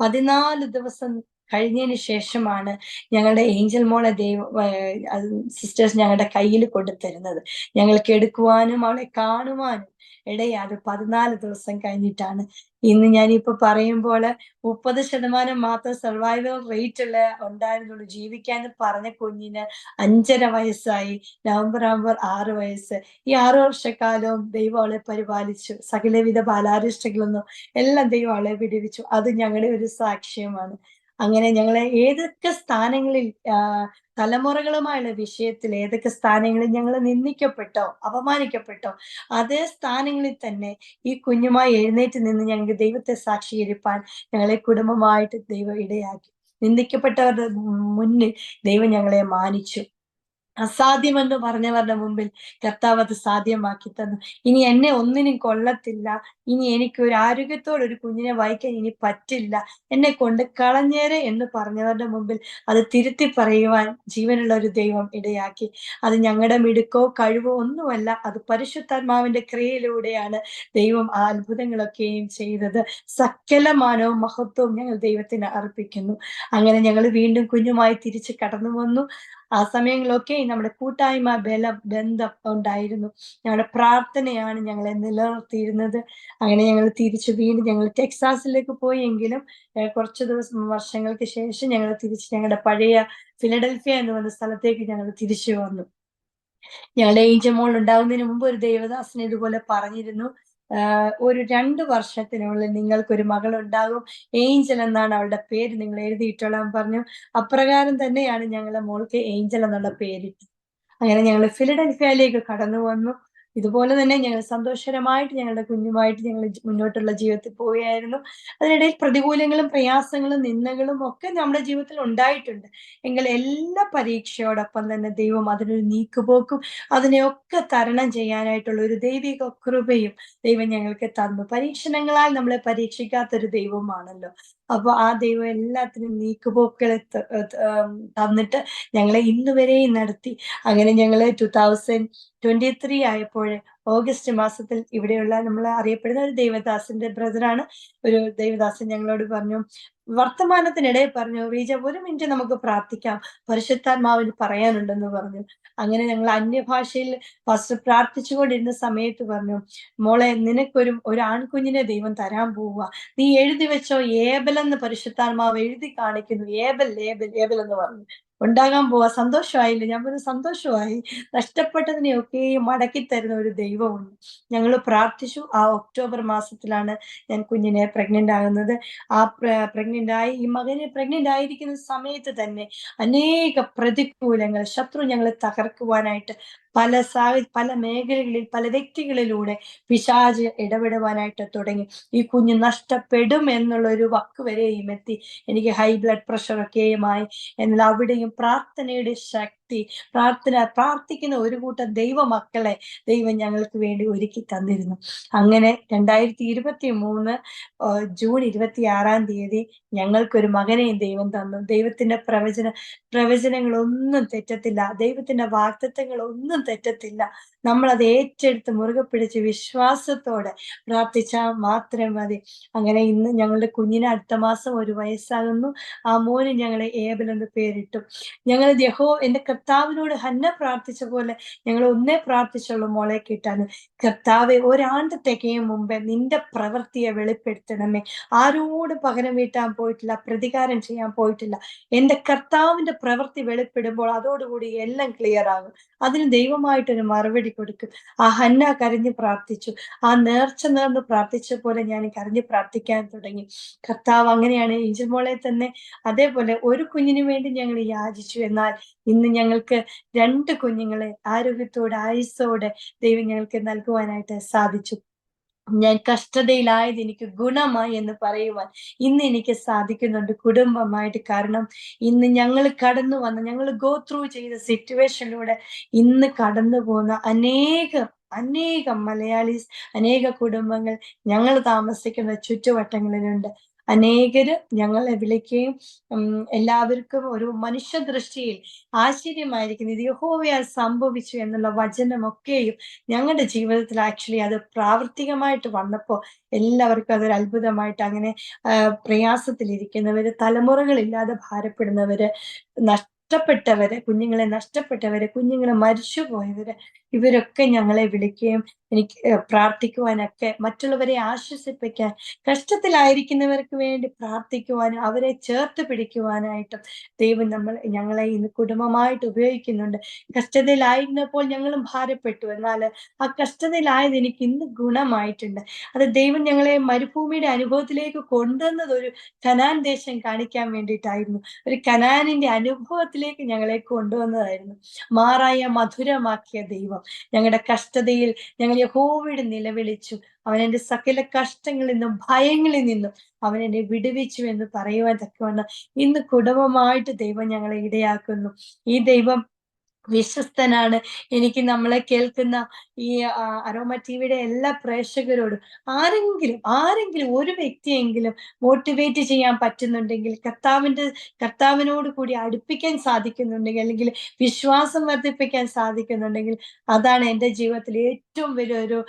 14 ദിവസം കഴിഞ്ഞതിന് ശേഷമാണ് ഞങ്ങളുടെ ഏഞ്ചൽ മോളെ സിസ്റ്റേഴ്സ് ഞങ്ങളുടെ കയ്യിൽ കൊണ്ടുതരുന്നത്. ഞങ്ങൾക്ക് എടുക്കുവാനും അവളെ കാണുവാനും ഇടയായത് 14 ദിവസം കഴിഞ്ഞിട്ടാണ്. ഇന്ന് ഞാനിപ്പോ പറയുമ്പോൾ 30% മാത്രം സർവൈവൽ റേറ്റ് ഉണ്ടായിരുന്നുള്ളൂ ജീവിക്കാൻ പറഞ്ഞ കുഞ്ഞിന് 5.5 വയസ്സായി. നവംബർ ആകുമ്പോൾ 6 വയസ്സ്. ഈ 6 വർഷക്കാലവും ദൈവം അവളെ പരിപാലിച്ചു. സകലവിധ ബാലാരിഷ്ടങ്ങളൊന്നും എല്ലാം ദൈവം അവളെ വിടുവിച്ചു. അത് ഞങ്ങളുടെ ഒരു സാക്ഷ്യമാണ്. അങ്ങനെ ഞങ്ങളെ ഏതൊക്കെ സ്ഥാനങ്ങളിൽ തലമുറകളുമായുള്ള വിഷയത്തിൽ ഏതൊക്കെ സ്ഥാനങ്ങളിൽ ഞങ്ങൾ നിന്ദിക്കപ്പെട്ടോ, അപമാനിക്കപ്പെട്ടോ, അതേ സ്ഥാനങ്ങളിൽ തന്നെ ഈ കുഞ്ഞുമായി എഴുന്നേറ്റ് നിന്ന് ഞങ്ങൾക്ക് ദൈവത്തെ സാക്ഷീകരിപ്പാൻ ഞങ്ങളെ കുടുംബമായിട്ട് ദൈവം ഇടയാക്കി. നിന്ദിക്കപ്പെട്ടവരുടെ മുന്നിൽ ദൈവം ഞങ്ങളെ മാനിച്ചു. അസാധ്യമെന്ന് പറഞ്ഞവരുടെ മുമ്പിൽ കർത്താവ് അത് സാധ്യമാക്കി തന്നു. ഇനി എന്നെ ഒന്നിനും കൊള്ളത്തില്ല, ഇനി എനിക്ക് ഒരു ആരോഗ്യത്തോടെ ഒരു കുഞ്ഞിനെ വഹിക്കാൻ ഇനി പറ്റില്ല, എന്നെ കൊണ്ട് കളഞ്ഞേരെ എന്ന് പറഞ്ഞവരുടെ മുമ്പിൽ അത് തിരുത്തി പറയുവാൻ ജീവനുള്ള ഒരു ദൈവം ഇടയാക്കി. അത് ഞങ്ങളുടെ മിടുക്കോ കഴിവോ ഒന്നുമല്ല, അത് പരിശുദ്ധാത്മാവിന്റെ ക്രിയയിലൂടെയാണ് ദൈവം ആ അത്ഭുതങ്ങളൊക്കെയും ചെയ്തത്. സകല മാനവും മഹത്വവും ഞങ്ങൾ ദൈവത്തിന് അർപ്പിക്കുന്നു. അങ്ങനെ ഞങ്ങൾ വീണ്ടും കുഞ്ഞുമായി തിരിച്ച് കടന്നു വന്നു. ആ സമയങ്ങളിലൊക്കെ നമ്മുടെ കൂട്ടായ്മ ബന്ധം ഉണ്ടായിരുന്നു. ഞങ്ങളുടെ പ്രാർത്ഥനയാണ് ഞങ്ങളെ നിലനിർത്തിയിരുന്നത്. അങ്ങനെ ഞങ്ങൾ വീണ്ടും ഞങ്ങൾ ടെക്സാസിലേക്ക് പോയെങ്കിലും കുറച്ച് വർഷങ്ങൾക്ക് ശേഷം ഞങ്ങൾ തിരിച്ച് ഞങ്ങളുടെ പഴയ ഫിലഡൽഫിയ എന്ന് പറഞ്ഞ സ്ഥലത്തേക്ക് ഞങ്ങൾ തിരിച്ചു വന്നു. ഞങ്ങളുടെ ഏഞ്ചൽ മോൾ ഉണ്ടാകുന്നതിന് മുമ്പ് ഒരു ദേവദാസൻ ഇതുപോലെ പറഞ്ഞിരുന്നു, ഒരു 2 വർഷത്തിനുള്ളിൽ നിങ്ങൾക്കൊരു മകൾ ഉണ്ടാകും, ഏഞ്ചൽ എന്നാണ് അവളുടെ പേര്, നിങ്ങൾ എഴുതിയിട്ടോളാൻ പറഞ്ഞു. അപ്രകാരം തന്നെയാണ് ഞങ്ങളെ മോൾക്ക് ഏഞ്ചൽ എന്നുള്ള പേരിട്ടത്. അങ്ങനെ ഞങ്ങൾ ഫിലഡൽഫിയയിലേക്ക് കടന്നു വന്നു. ഇതുപോലെ തന്നെ ഞങ്ങൾ സന്തോഷകരമായിട്ട് ഞങ്ങളുടെ കുഞ്ഞുമായിട്ട് ഞങ്ങൾ മുന്നോട്ടുള്ള ജീവിതത്തിൽ പോവുകയായിരുന്നു. അതിനിടയിൽ പ്രതികൂലങ്ങളും പ്രയാസങ്ങളും നിന്ദകളും ഒക്കെ നമ്മുടെ ജീവിതത്തിൽ ഉണ്ടായിട്ടുണ്ട്. എങ്കിൽ എല്ലാ പരീക്ഷയോടൊപ്പം തന്നെ ദൈവം അതിനൊരു നീക്കുപോക്കും അതിനെയൊക്കെ തരണം ചെയ്യാനായിട്ടുള്ള ഒരു ദൈവിക കൃപയും ദൈവം ഞങ്ങൾക്ക് തന്നു. പരീക്ഷണങ്ങളാൽ നമ്മളെ പരീക്ഷിക്കാത്തൊരു ദൈവമാണല്ലോ. അപ്പൊ ആ ദൈവം എല്ലാത്തിനും നീക്കുപോക്കുകളെ തന്നിട്ട് ഞങ്ങളെ ഇന്നുവരെയും നടത്തി. അങ്ങനെ ഞങ്ങള് 2023 ആയപ്പോഴ് ഓഗസ്റ്റ് മാസത്തിൽ ഇവിടെയുള്ള നമ്മൾ അറിയപ്പെടുന്ന ഒരു ദേവദാസന്റെ ബ്രദറാണ്, ഒരു ദേവദാസൻ ഞങ്ങളോട് പറഞ്ഞു, വർത്തമാനത്തിനിടയിൽ പറഞ്ഞു, റീജ 1 മിനിറ്റ് നമുക്ക് പ്രാർത്ഥിക്കാം, പരിശുദ്ധാത്മാവിന് പറയാനുണ്ടെന്ന് പറഞ്ഞു. അങ്ങനെ ഞങ്ങൾ അന്യഭാഷയിൽ ഫസ്റ്റ് പ്രാർത്ഥിച്ചുകൊണ്ടിരുന്ന സമയത്ത് പറഞ്ഞു, മോളെ നിനക്കൊരു ആൺകുഞ്ഞിനെ ദൈവം തരാൻ പോവുക, നീ എഴുതി വെച്ചോ, ഏബൽ എന്ന് പരിശുദ്ധാത്മാവ് എഴുതി കാണിക്കുന്നു, ഏബൽ ഏബൽ ഏബൽ എന്ന് പറഞ്ഞു. ഉണ്ടാകാൻ പോവാ. സന്തോഷമായില്ലേ? ഞാൻ പറഞ്ഞു സന്തോഷമായി. നഷ്ടപ്പെട്ടതിനെയൊക്കെയും മടക്കി തരുന്ന ഒരു ദൈവമുണ്ട്. ഞങ്ങള് പ്രാർത്ഥിച്ചു. ആ ഒക്ടോബർ മാസത്തിലാണ് ഞാൻ കുഞ്ഞിനെ പ്രഗ്നന്റ് ആകുന്നത്. ആ പ്രഗ്നന്റ് ആയി ഈ മകനെ പ്രഗ്നന്റ് ആയിരിക്കുന്ന സമയത്ത് തന്നെ അനേക പ്രതികൂലങ്ങൾ ശത്രു ഞങ്ങളെ തകർക്കുവാനായിട്ട് പല മേഖലകളിൽ പല വ്യക്തികളിലൂടെ പിശാച് ഇടപെടുവാനായിട്ട് തുടങ്ങി. ഈ കുഞ്ഞ് നഷ്ടപ്പെടും എന്നുള്ള ഒരു വക്ക് വരെയും എത്തി. എനിക്ക് ഹൈ ബ്ലഡ് പ്രഷർ ഒക്കെയുമായി. എന്നാൽ അവിടെയും പ്രാർത്ഥനയുടെ ശക്തി, പ്രാർത്ഥിക്കുന്ന ഒരു കൂട്ടം ദൈവമക്കളെ ദൈവം ഞങ്ങൾക്ക് വേണ്ടി ഒരുക്കി തന്നിരുന്നു. അങ്ങനെ 2023 ജൂൺ 26 ഞങ്ങൾക്കൊരു മകനെയും ദൈവം തന്നു. ദൈവത്തിന്റെ പ്രവചനങ്ങളൊന്നും തെറ്റത്തില്ല. ദൈവത്തിന്റെ വാഗ്ദത്തങ്ങളൊന്നും തെറ്റത്തില്ല. നമ്മളത് ഏറ്റെടുത്ത് മുറുകെ പിടിച്ച് വിശ്വാസത്തോടെ പ്രാർത്ഥിച്ചാൽ മാത്രം മതി. അങ്ങനെ ഇന്ന് ഞങ്ങളുടെ കുഞ്ഞിന് അടുത്ത മാസം 1 വയസ്സാകുന്നു. ആ മോന് ഞങ്ങളെ ഏബൽ എന്ന് പേരിട്ടു. ഞങ്ങൾ എന്റെ കർത്താവിനോട് ഹന്ന പ്രാർത്ഥിച്ച പോലെ ഞങ്ങൾ ഒന്നേ പ്രാർത്ഥിച്ചുള്ളൂ മോളെ കിട്ടാന്. കർത്താവെ, ഒരാണ്ട് തികയും മുമ്പേ നിന്റെ പ്രവൃത്തിയെ വെളിപ്പെടുത്തണമേ. ആരോട് പകരം വീട്ടാൻ പോയിട്ടില്ല, പ്രതികാരം ചെയ്യാൻ പോയിട്ടില്ല. എന്റെ കർത്താവിന്റെ പ്രവൃത്തി വെളിപ്പെടുമ്പോൾ അതോടുകൂടി എല്ലാം ക്ലിയർ ആകും. അതിന് ദൈവമായിട്ടൊരു മറുപടി കൊടുക്കും. ആ ഹന്ന കരഞ്ഞു പ്രാർത്ഥിച്ചു. ആ നേർച്ച നേർന്ന് പ്രാർത്ഥിച്ച പോലെ ഞാൻ കരഞ്ഞു പ്രാർത്ഥിക്കാൻ തുടങ്ങി. കർത്താവ് അങ്ങനെയാണ് ഏഞ്ചൽ മോളെ തന്നെ അതേപോലെ ഒരു കുഞ്ഞിന് വേണ്ടി ഞങ്ങൾ യാചിച്ചു. എന്നാൽ ഇന്ന് ഞങ്ങൾക്ക് 2 കുഞ്ഞുങ്ങളെ ആരോഗ്യത്തോടെ ആയുസ്സോടെ ദൈവം ഞങ്ങൾക്ക് നൽകുവാനായിട്ട് സാധിച്ചു. ഞാൻ കഷ്ടതയിലായത് എനിക്ക് ഗുണമായി എന്ന് പറയുവാൻ ഇന്ന് എനിക്ക് സാധിക്കുന്നുണ്ട് കുടുംബമായിട്ട്. കാരണം ഇന്ന് ഞങ്ങൾ ഗോ ത്രൂ ചെയ്ത സിറ്റുവേഷനിലൂടെ ഇന്ന് കടന്നു പോകുന്ന അനേകം മലയാളീസ്, അനേക കുടുംബങ്ങൾ ഞങ്ങൾ താമസിക്കുന്ന ചുറ്റുവട്ടങ്ങളിലുണ്ട്. അനേകര് ഞങ്ങളെ വിളിക്കുകയും എല്ലാവർക്കും ഒരു മനുഷ്യദൃഷ്ടിയിൽ ആശ്ചര്യമായിരിക്കുന്നു, ഇത് യഹോവയാൽ സംഭവിച്ചു എന്നുള്ള വചനമൊക്കെയും ഞങ്ങളുടെ ജീവിതത്തിൽ ആക്ച്വലി അത് പ്രാവർത്തികമായിട്ട് വന്നപ്പോൾ എല്ലാവർക്കും അതൊരു അത്ഭുതമായിട്ട്. അങ്ങനെ പ്രയാസത്തിലിരിക്കുന്നവര്, തലമുറകളില്ലാതെ ഭാരപ്പെടുന്നവര്, കുഞ്ഞുങ്ങളെ നഷ്ടപ്പെട്ടവര്, കുഞ്ഞുങ്ങളെ മരിച്ചുപോയവര്, ഇവരൊക്കെ ഞങ്ങളെ വിളിക്കുകയും എനിക്ക് പ്രാർത്ഥിക്കുവാനൊക്കെ, മറ്റുള്ളവരെ ആശ്വസിപ്പിക്കാൻ, കഷ്ടത്തിലായിരിക്കുന്നവർക്ക് വേണ്ടി പ്രാർത്ഥിക്കുവാനും അവരെ ചേർത്ത് പിടിക്കുവാനായിട്ടും ദൈവം ഞങ്ങളെ ഇന്ന് കുടുംബമായിട്ട് ഉപയോഗിക്കുന്നുണ്ട്. കഷ്ടതയിലായിരുന്നപ്പോൾ ഞങ്ങളും ഭാരപ്പെട്ടു. എന്നാൽ ആ കഷ്ടതയിലായത് എനിക്ക് ഇന്ന് ഗുണമായിട്ടുണ്ട്. അത് ദൈവം ഞങ്ങളെ മരുഭൂമിയുടെ അനുഭവത്തിലേക്ക് കൊണ്ടുവന്നത് ഒരു കനാൻ ദേശം കാണിക്കാൻ വേണ്ടിയിട്ടായിരുന്നു. ഒരു കനാനിന്റെ അനുഭവത്തിലേക്ക് ഞങ്ങളെ കൊണ്ടുവന്നതായിരുന്നു. മാറായ മധുരമാക്കിയ ദൈവം ഞങ്ങളുടെ കഷ്ടതയിൽ ഞങ്ങൾ യഹോവയോട് നിലവിളിച്ചു. അവൻ എന്റെ സകല കഷ്ടങ്ങളിൽ നിന്നും ഭയങ്ങളിൽ നിന്നും അവൻ എന്നെ വിടുവിച്ചു എന്ന് പറയുവാൻ തക്കവണ്ണം ഇന്ന് കുടുംബമായിട്ട് ദൈവം ഞങ്ങളെ ഇടയാക്കുന്നു. ഈ ദൈവം വിശ്വസ്തനാണ്. എനിക്ക് നമ്മളെ കേൾക്കുന്ന ഈ അരോമ ടിവിയുടെ എല്ലാ പ്രേക്ഷകരോടും ആരെങ്കിലും ഒരു വ്യക്തിയെങ്കിലും മോട്ടിവേറ്റ് ചെയ്യാൻ പറ്റുന്നുണ്ടെങ്കിൽ, കർത്താവിനോട് കൂടി അടുപ്പിക്കാൻ സാധിക്കുന്നുണ്ടെങ്കിൽ, അല്ലെങ്കിൽ വിശ്വാസം വർദ്ധിപ്പിക്കാൻ സാധിക്കുന്നുണ്ടെങ്കിൽ, അതാണ് എൻ്റെ ജീവിതത്തിൽ ഏറ്റവും വലിയൊരു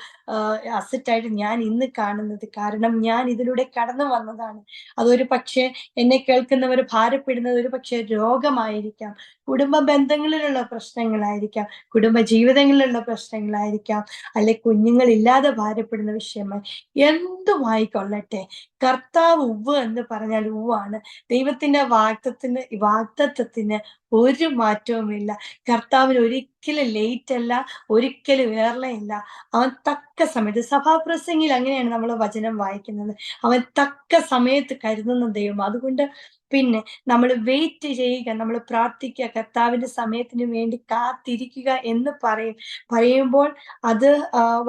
അസറ്റായിട്ട് ഞാൻ ഇന്ന് കാണുന്നത്. കാരണം ഞാൻ ഇതിലൂടെ കടന്നു വന്നതാണ്. അതൊരു പക്ഷേ എന്നെ കേൾക്കുന്നവർ ഭാരപ്പെടുന്നത് ഒരു പക്ഷേ രോഗമായിരിക്കാം, കുടുംബ ബന്ധങ്ങളിലുള്ള പ്രശ്നങ്ങളായിരിക്കാം, കുടുംബ ജീവിതങ്ങളിലുള്ള പ്രശ്നങ്ങളായിരിക്കാം, അല്ലെ കുഞ്ഞുങ്ങളില്ലാതെ ഭാരപ്പെടുന്ന വിഷയമായി എന്തുമായിക്കൊള്ളട്ടെ, കർത്താവ് ഉവ്വ് എന്ന് പറഞ്ഞാൽ ഉവ്വാണ്. ദൈവത്തിന്റെ വാഗ്ദത്തത്തിന് ഒരു മാറ്റവുമില്ല. കർത്താവിന് ഒരിക്കലും ലേറ്റ് അല്ല, ഒരിക്കലും വേറെയില്ല. അവൻ തക്ക സമയത്ത്, സഭാപ്രസംഗിൽ അങ്ങനെയാണ് നമ്മൾ വചനം വായിക്കുന്നത്, അവൻ തക്ക സമയത്ത് കരുതുന്ന ദൈവം. അതുകൊണ്ട് പിന്നെ നമ്മൾ വെയിറ്റ് ചെയ്യുക, നമ്മൾ പ്രാർത്ഥിക്കുക, കർത്താവിന്റെ സമയത്തിന് വേണ്ടി കാത്തിരിക്കുക എന്ന് പറയുമ്പോൾ അത്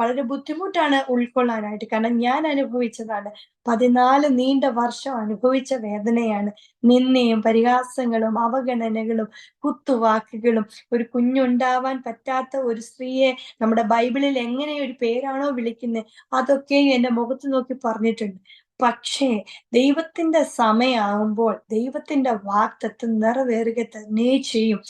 വളരെ ബുദ്ധിമുട്ടാണ് ഉൾക്കൊള്ളാനായിട്ട്. കാരണം ഞാൻ അനുഭവിച്ചതാണ്. 14 നീണ്ട വർഷം അനുഭവിച്ച വേദനയാണ്. നിന്ദയും പരിഹാസങ്ങളും അവഗണനകളും കുത്തുവാക്കുകളും. ഒരു കുഞ്ഞുണ്ടാവാൻ പറ്റാത്ത ഒരു സ്ത്രീയെ നമ്മുടെ ബൈബിളിൽ എങ്ങനെ ഒരു പേരാണോ വിളിക്കുന്നത്, അതൊക്കെയും എന്റെ മുഖത്ത് നോക്കി പറഞ്ഞിട്ടുണ്ട്. പക്ഷേ ദൈവത്തിന്റെ സമയമാകുമ്പോൾ ദൈവത്തിന്റെ വാഗ്ദത്തം നിറവേറുക തന്നെ ചെയ്യും.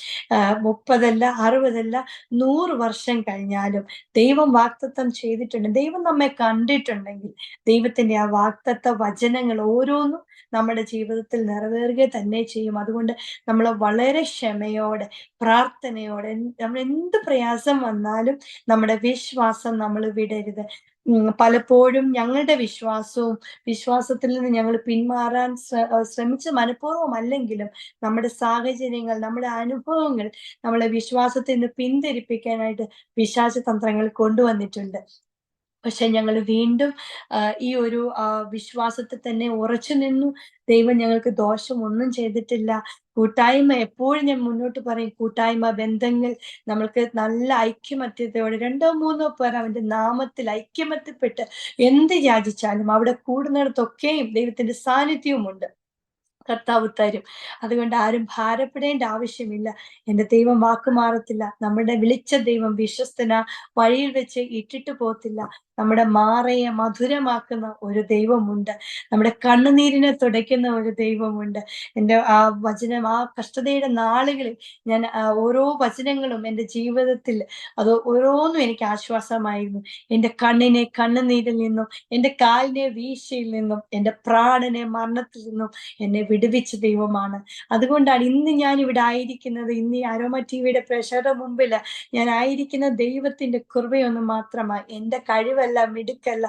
30 അല്ല, 60 അല്ല, 100 വർഷം കഴിഞ്ഞാലും ദൈവം വാഗ്ദത്തം ചെയ്തിട്ടുണ്ട്. ദൈവം നമ്മെ കണ്ടിട്ടുണ്ടെങ്കിൽ ദൈവത്തിന്റെ ആ വാഗ്ദത്ത വചനങ്ങൾ ഓരോന്നും നമ്മുടെ ജീവിതത്തിൽ നിറവേറുക തന്നെ ചെയ്യും. അതുകൊണ്ട് നമ്മൾ വളരെ ക്ഷമയോടെ, പ്രാർത്ഥനയോടെ, നമ്മൾ എന്ത് പ്രയാസം വന്നാലും നമ്മുടെ വിശ്വാസം നമ്മൾ വിടരുത്. പലപ്പോഴും ഞങ്ങളുടെ വിശ്വാസത്തിൽ നിന്ന് ഞങ്ങൾ പിന്മാറാൻ ശ്രമിച്ച മനഃപൂർവ്വമല്ലെങ്കിലും നമ്മുടെ സാഹചര്യങ്ങൾ, നമ്മുടെ അനുഭവങ്ങൾ നമ്മളെ വിശ്വാസത്തിൽ നിന്ന് പിന്തിരിപ്പിക്കാനായിട്ട് പിശാച് തന്ത്രങ്ങൾ കൊണ്ടുവന്നിട്ടുണ്ട്. പക്ഷെ ഞങ്ങൾ വീണ്ടും ഈ ഒരു വിശ്വാസത്തിൽ തന്നെ ഉറച്ചു നിന്നു. ദൈവം ഞങ്ങൾക്ക് ദോഷം ഒന്നും ചെയ്തിട്ടില്ല. കൂട്ടായ്മ എപ്പോഴും ഞാൻ മുന്നോട്ട് പറയും, കൂട്ടായ്മ ബന്ധങ്ങൾ നമ്മൾക്ക് നല്ല ഐക്യമത്യത്തോടെ 2 3 പേർ അവന്റെ നാമത്തിൽ ഐക്യമത്യപ്പെട്ട് എന്ത് യാചിച്ചാലും അവിടെ കൂടുന്നിടത്തൊക്കെയും ദൈവത്തിന്റെ സാന്നിധ്യവുമുണ്ട്. കർത്താവ് തരും. അതുകൊണ്ട് ആരും ഭാരപ്പെടേണ്ട ആവശ്യമില്ല. എന്റെ ദൈവം വാക്ക് മാറത്തില്ല. നമ്മുടെ വിളിച്ച ദൈവം വിശ്വസ്തനാ. വഴിയിൽ വെച്ച് ഇട്ടിട്ട് പോകത്തില്ല. നമ്മുടെ മാറയെ മധുരമാക്കുന്ന ഒരു ദൈവമുണ്ട്. നമ്മുടെ കണ്ണുനീരിനെ തുടയ്ക്കുന്ന ഒരു ദൈവമുണ്ട്. എൻ്റെ വചനം, കഷ്ടതയുടെ നാളുകളിൽ ഞാൻ ഓരോ വചനങ്ങളും എൻ്റെ ജീവിതത്തിൽ അത് ഓരോന്നും എനിക്ക് ആശ്വാസമായിരുന്നു. എൻ്റെ കണ്ണിനെ കണ്ണുനീരിൽ നിന്നും, എൻ്റെ കാലിനെ വീഴ്ചയിൽ നിന്നും, എൻ്റെ പ്രാണനെ മരണത്തിൽ നിന്നും എന്നെ വിടുവിച്ച ദൈവമാണ്. അതുകൊണ്ടാണ് ഇന്ന് ഞാൻ ഇവിടെ ആയിരിക്കുന്നത്. ഇന്ന് ഈ അരോമ ടിവിയുടെ പ്രേക്ഷകരുടെ മുമ്പിൽ ഞാൻ ആയിരിക്കുന്ന ദൈവത്തിന്റെ കൃപയൊന്ന് മാത്രമാണ്. എൻ്റെ കഴിവല്ല, മിടുക്കല്ല,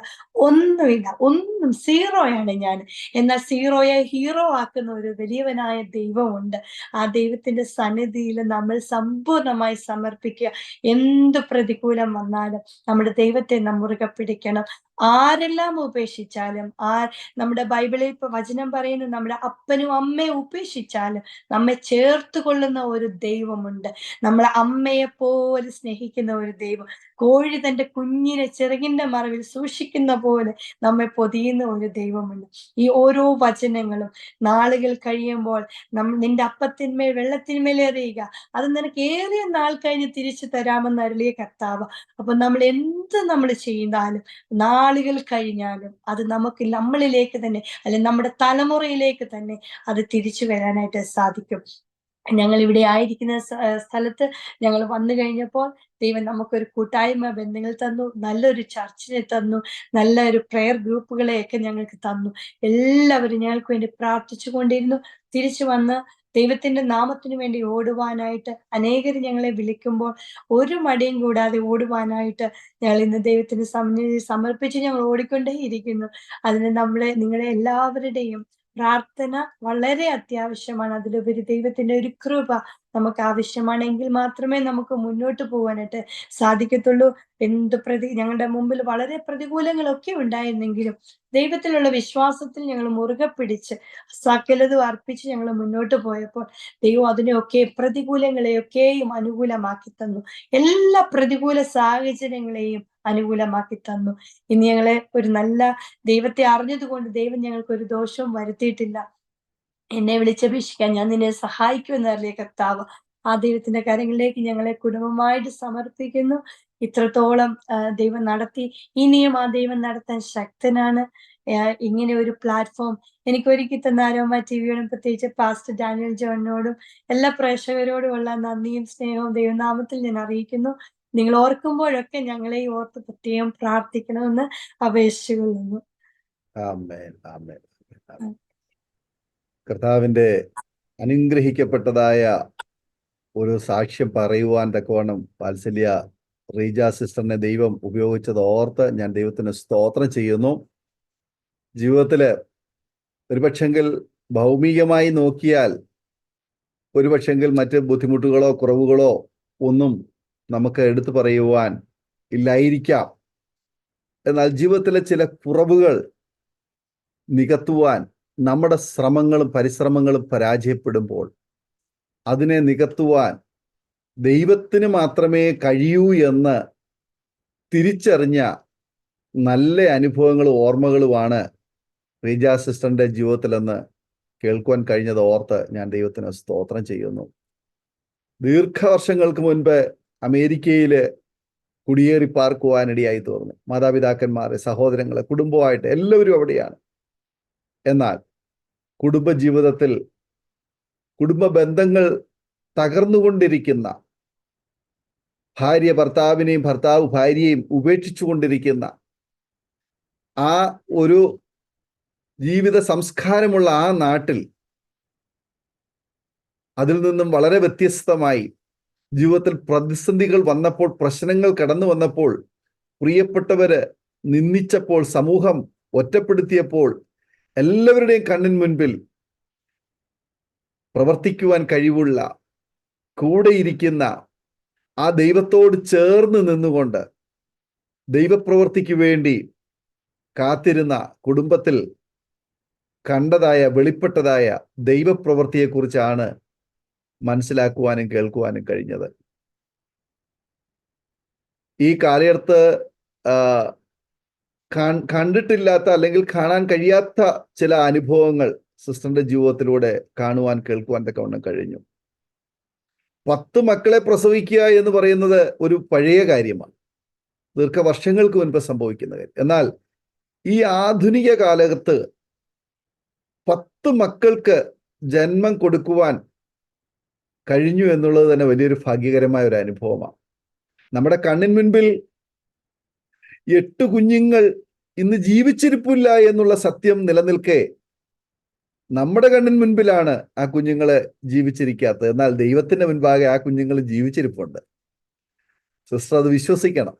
ഒന്നുമില്ല, ഒന്നും സീറോയാണ് ഞാൻ. എന്നാൽ സീറോയെ ഹീറോ ആക്കുന്ന ഒരു വലിയവനായ ദൈവമുണ്ട്. ആ ദൈവത്തിന്റെ സന്നിധിയിൽ നമ്മൾ സമ്പൂർണമായി സമർപ്പിക്കുക. എന്ത് പ്രതികൂലം വന്നാലും നമ്മുടെ ദൈവത്തെ നാം മുറുകെ പിടിക്കണം. ആരെല്ലാം ഉപേക്ഷിച്ചാലും, നമ്മുടെ ബൈബിളിൽ ഇപ്പൊ വചനം പറയുന്നു, നമ്മുടെ അപ്പനും അമ്മയും ഉപേക്ഷിച്ചാലും നമ്മെ ചേർത്ത് കൊള്ളുന്ന ഒരു ദൈവമുണ്ട്. നമ്മളെ അമ്മയെ പോലെ സ്നേഹിക്കുന്ന ഒരു ദൈവം. കോഴി തന്റെ കുഞ്ഞിനെ ചിറകിന്റെ മറവിൽ സൂക്ഷിക്കുന്ന പോലെ നമ്മെ പൊതിയുന്ന ഒരു ദൈവമുണ്ട്. ഈ ഓരോ വചനങ്ങളും നാളുകൾ കഴിയുമ്പോൾ നിന്റെ അപ്പത്തിന്മേൽ വെള്ളത്തിന്മേൽ എറിയുക, അത് നിനക്ക് ഏറിയ നാൾ കഴിഞ്ഞ് തിരിച്ചു തരാമെന്ന് അരുളിയ കർത്താവ്. അപ്പൊ നമ്മൾ എന്ത് നമ്മൾ ചെയ്താലും നാളുകൾ കഴിഞ്ഞാലും അത് നമുക്ക് നമ്മളിലേക്ക് തന്നെ, അല്ലെങ്കിൽ നമ്മുടെ തലമുറയിലേക്ക് തന്നെ അത് തിരിച്ചു വരാനായിട്ട് സാധിക്കും. ഞങ്ങൾ ഇവിടെ ആയിരിക്കുന്ന സ്ഥലത്ത് ഞങ്ങൾ വന്നു കഴിഞ്ഞപ്പോൾ ദൈവം നമുക്കൊരു കൂട്ടായ്മ ബന്ധങ്ങൾ തന്നു, നല്ലൊരു ചർച്ചിനെ തന്നു, നല്ലൊരു പ്രെയർ ഗ്രൂപ്പുകളെയൊക്കെ ഞങ്ങൾക്ക് തന്നു. എല്ലാവരും ഞങ്ങൾക്ക് വേണ്ടി പ്രാർത്ഥിച്ചു കൊണ്ടിരുന്നു. തിരിച്ചു വന്ന് ദൈവത്തിന്റെ നാമത്തിന് വേണ്ടി ഓടുവാനായിട്ട് അനേകർ ഞങ്ങളെ വിളിക്കുമ്പോൾ ഒരു മടിയും കൂടാതെ ഓടുവാനായിട്ട് ഞങ്ങൾ ഇന്ന് ദൈവത്തിന് സമർപ്പിച്ച് ഞങ്ങൾ ഓടിക്കൊണ്ടേയിരിക്കുന്നു. അതിന് നിങ്ങളെ എല്ലാവരുടെയും പ്രാർത്ഥന വളരെ അത്യാവശ്യമാണ്. അതിലുപരി ദൈവത്തിന്റെ ഒരു കൃപ നമുക്ക് ആവശ്യമാണെങ്കിൽ മാത്രമേ നമുക്ക് മുന്നോട്ട് പോകാനായിട്ട് സാധിക്കത്തുള്ളൂ. ഞങ്ങളുടെ മുമ്പിൽ വളരെ പ്രതികൂലങ്ങളൊക്കെ ഉണ്ടായിരുന്നെങ്കിലും ദൈവത്തിലുള്ള വിശ്വാസത്തിൽ ഞങ്ങൾ മുറുകെ പിടിച്ച് സകലതും അർപ്പിച്ച് ഞങ്ങൾ മുന്നോട്ട് പോയപ്പോൾ ദൈവം അതിനെയൊക്കെ, പ്രതികൂലങ്ങളെയൊക്കെയും അനുകൂലമാക്കി തന്നു. എല്ലാ പ്രതികൂല സാഹചര്യങ്ങളെയും അനുകൂലമാക്കി തന്നു. ഇനി ഞങ്ങളെ ഒരു നല്ല ദൈവത്തെ അറിഞ്ഞതുകൊണ്ട് ദൈവം ഞങ്ങൾക്ക് ഒരു ദോഷവും വരുത്തിയിട്ടില്ല. എന്നെ വിളിച്ചപേക്ഷിക്കാൻ ഞാൻ നിന്നെ സഹായിക്കുമെന്നറിയ കർത്താവ്. ആ ദൈവത്തിന്റെ കാര്യങ്ങളിലേക്ക് ഞങ്ങളെ കുടുംബമായിട്ട് സമർപ്പിക്കുന്നു. ഇത്രത്തോളം ദൈവം നടത്തി, ഇനിയും ആ ദൈവം നടത്താൻ ശക്തനാണ്. ഇങ്ങനെ ഒരു പ്ലാറ്റ്ഫോം എനിക്ക് ഒരുക്കി തന്ന അരോമ ടിവിയോടും പ്രത്യേകിച്ച് പാസ്റ്റർ ഡാനിയൽ ജോണിനോടും എല്ലാ പ്രേക്ഷകരോടുമുള്ള നന്ദിയും സ്നേഹവും ദൈവനാമത്തിൽ ഞാൻ അറിയിക്കുന്നു. നിങ്ങൾ ഓർക്കുമ്പോഴൊക്കെ ഞങ്ങളെ ഓർത്ത് പ്രത്യേകം പ്രാർത്ഥിക്കണമെന്ന് അപേക്ഷിച്ചുകൊള്ളുന്നു. ആമേൻ, ആമേൻ. കർത്താവിന്റെ അനുഗ്രഹിക്കപ്പെട്ടതായ ഒരു സാക്ഷ്യം പറയുവാൻ തക്കവണ്ണം വാത്സല്യ റീജ സിസ്റ്ററിനെ ദൈവം ഉപയോഗിച്ചത് ഓർത്ത് ഞാൻ ദൈവത്തിന് സ്തോത്രം ചെയ്യുന്നു. ജീവിതത്തില് ഒരുപക്ഷെങ്കിൽ ഭൗമികമായി നോക്കിയാൽ ഒരുപക്ഷെങ്കിൽ മറ്റ് ബുദ്ധിമുട്ടുകളോ കുറവുകളോ ഒന്നും നമുക്ക് എടുത്തു പറയുവാൻ ഇല്ലായിരിക്കാം. എന്നാൽ ജീവിതത്തിലെ ചില കുറവുകൾ നികത്തുവാൻ നമ്മുടെ ശ്രമങ്ങളും പരിശ്രമങ്ങളും പരാജയപ്പെടുമ്പോൾ അതിനെ നികത്തുവാൻ ദൈവത്തിന് മാത്രമേ കഴിയൂ എന്ന് തിരിച്ചറിഞ്ഞ നല്ല അനുഭവങ്ങളും ഓർമ്മകളുമാണ് റീജ സിസ്റ്ററിന്റെ ജീവിതത്തിലെന്ന് കേൾക്കുവാൻ കഴിഞ്ഞത് ഓർത്ത് ഞാൻ ദൈവത്തിന് സ്തോത്രം ചെയ്യുന്നു. ദീർഘവർഷങ്ങൾക്ക് മുൻപ് അമേരിക്കയില് കുടിയേറി പാർക്കുവാനിടയായി തീർന്നു. മാതാപിതാക്കന്മാരെ, സഹോദരങ്ങളെ, കുടുംബമായിട്ട് എല്ലാവരും അവിടെയാണ്. എന്നാൽ കുടുംബജീവിതത്തിൽ കുടുംബ ബന്ധങ്ങൾ തകർന്നുകൊണ്ടിരിക്കുന്ന, ഭാര്യ ഭർത്താവിനെയും ഭർത്താവ് ഭാര്യയെയും ഉപേക്ഷിച്ചു കൊണ്ടിരിക്കുന്ന ആ ഒരു ജീവിത സംസ്കാരമുള്ള ആ നാട്ടിൽ അതിൽ നിന്നും വളരെ വ്യത്യസ്തമായി ജീവിതത്തിൽ പ്രതിസന്ധികൾ വന്നപ്പോൾ, പ്രശ്നങ്ങൾ കടന്നു വന്നപ്പോൾ പ്രിയപ്പെട്ടവര് നിന്ദിച്ചപ്പോൾ, സമൂഹം ഒറ്റപ്പെടുത്തിയപ്പോൾ എല്ലാവരുടെയും കണ്ണിൻ മുൻപിൽ പ്രവർത്തിക്കുവാൻ കഴിവുള്ള, കൂടെയിരിക്കുന്ന ആ ദൈവത്തോട് ചേർന്ന് നിന്നുകൊണ്ട് ദൈവപ്രവൃത്തിക്ക് വേണ്ടി കാത്തിരുന്ന കുടുംബത്തിൽ കണ്ടതായ, വെളിപ്പെട്ടതായ ദൈവപ്രവൃത്തിയെക്കുറിച്ചാണ് മനസ്സിലാക്കുവാനും കേൾക്കുവാനും കഴിഞ്ഞത്. ഈ കാലയർത്ത് കണ്ടിട്ടില്ലാത്ത അല്ലെങ്കിൽ കാണാൻ കഴിയാത്ത ചില അനുഭവങ്ങൾ സിസ്റ്ററിന്റെ ജീവിതത്തിലൂടെ കാണുവാൻ, കേൾക്കുവാൻ തക്കവണ്ണം കഴിഞ്ഞു. 10 മക്കളെ പ്രസവിക്കുക എന്ന് പറയുന്നത് ഒരു പഴയ കാര്യമാണ്, ദീർഘവർഷങ്ങൾക്ക് മുൻപ് സംഭവിക്കുന്ന കാര്യം. എന്നാൽ ഈ ആധുനിക കാലത്ത് 10 മക്കൾക്ക് ജന്മം കൊടുക്കുവാൻ കഴിഞ്ഞു എന്നുള്ളത് തന്നെ വലിയൊരു ഭാഗ്യകരമായ ഒരു അനുഭവമാണ്. നമ്മുടെ കണ്ണിൻ മുൻപിൽ 8 കുഞ്ഞുങ്ങൾ ഇന്ന് ജീവിച്ചിരിപ്പില്ല എന്നുള്ള സത്യം നിലനിൽക്കെ നമ്മുടെ കണ്ണിൻ മുൻപിലാണ് ആ കുഞ്ഞുങ്ങളെ ജീവിച്ചിരിക്കാത്തത്. എന്നാൽ ദൈവത്തിന്റെ മുൻപാകെ ആ കുഞ്ഞുങ്ങൾ ജീവിച്ചിരിപ്പുണ്ട്. സിസ്റ്റർ അത് വിശ്വസിക്കണം,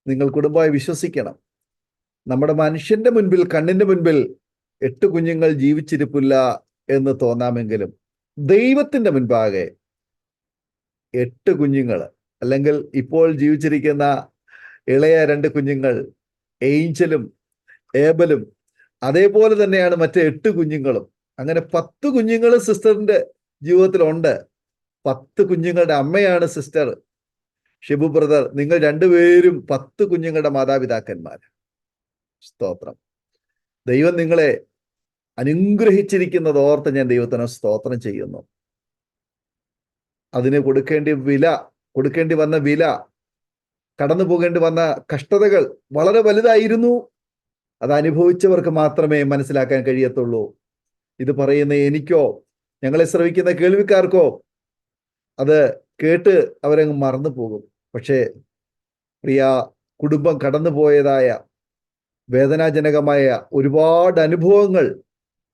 നിങ്ങൾ കുടുംബമായി വിശ്വസിക്കണം. നമ്മുടെ മനുഷ്യന്റെ മുൻപിൽ, കണ്ണിന്റെ മുൻപിൽ 8 കുഞ്ഞുങ്ങൾ ജീവിച്ചിരിപ്പില്ല എന്ന് തോന്നാമെങ്കിലും ദൈവത്തിന്റെ മുൻപാകെ 8 കുഞ്ഞുങ്ങൾ, അല്ലെങ്കിൽ ഇപ്പോൾ ജീവിച്ചിരിക്കുന്ന ഇളയ 2 കുഞ്ഞുങ്ങൾ ഏഞ്ചലും ഏബലും, അതേപോലെ തന്നെയാണ് മറ്റേ 8 കുഞ്ഞുങ്ങളും. അങ്ങനെ 10 കുഞ്ഞുങ്ങൾ സിസ്റ്ററിന്റെ ജീവിതത്തിലുണ്ട്. 10 കുഞ്ഞുങ്ങളുടെ അമ്മയാണ് സിസ്റ്റർ ഷിബു ബ്രദർ. നിങ്ങൾ രണ്ടുപേരും 10 കുഞ്ഞുങ്ങളുടെ മാതാപിതാക്കന്മാർ. സ്തോത്രം. ദൈവം നിങ്ങളെ അനുഗ്രഹിച്ചിരിക്കുന്നത് ഓർത്ത് ഞാൻ ദൈവത്തിന് സ്തോത്രം ചെയ്യുന്നു. അതിന് കൊടുക്കേണ്ടി വന്ന വില, കടന്നു പോകേണ്ടി വന്ന കഷ്ടതകൾ വളരെ വലുതായിരുന്നു. അത് അനുഭവിച്ചവർക്ക് മാത്രമേ മനസ്സിലാക്കാൻ കഴിയത്തുള്ളൂ. ഇത് പറയുന്ന എനിക്കോ, ഞങ്ങളെ ശ്രവിക്കുന്ന കേൾവിക്കാർക്കോ അത് കേട്ട് അവരങ്ങ് മറന്നു പോകും. പക്ഷേ പ്രിയ കുടുംബം കടന്നുപോയതായ വേദനാജനകമായ ഒരുപാട് അനുഭവങ്ങൾ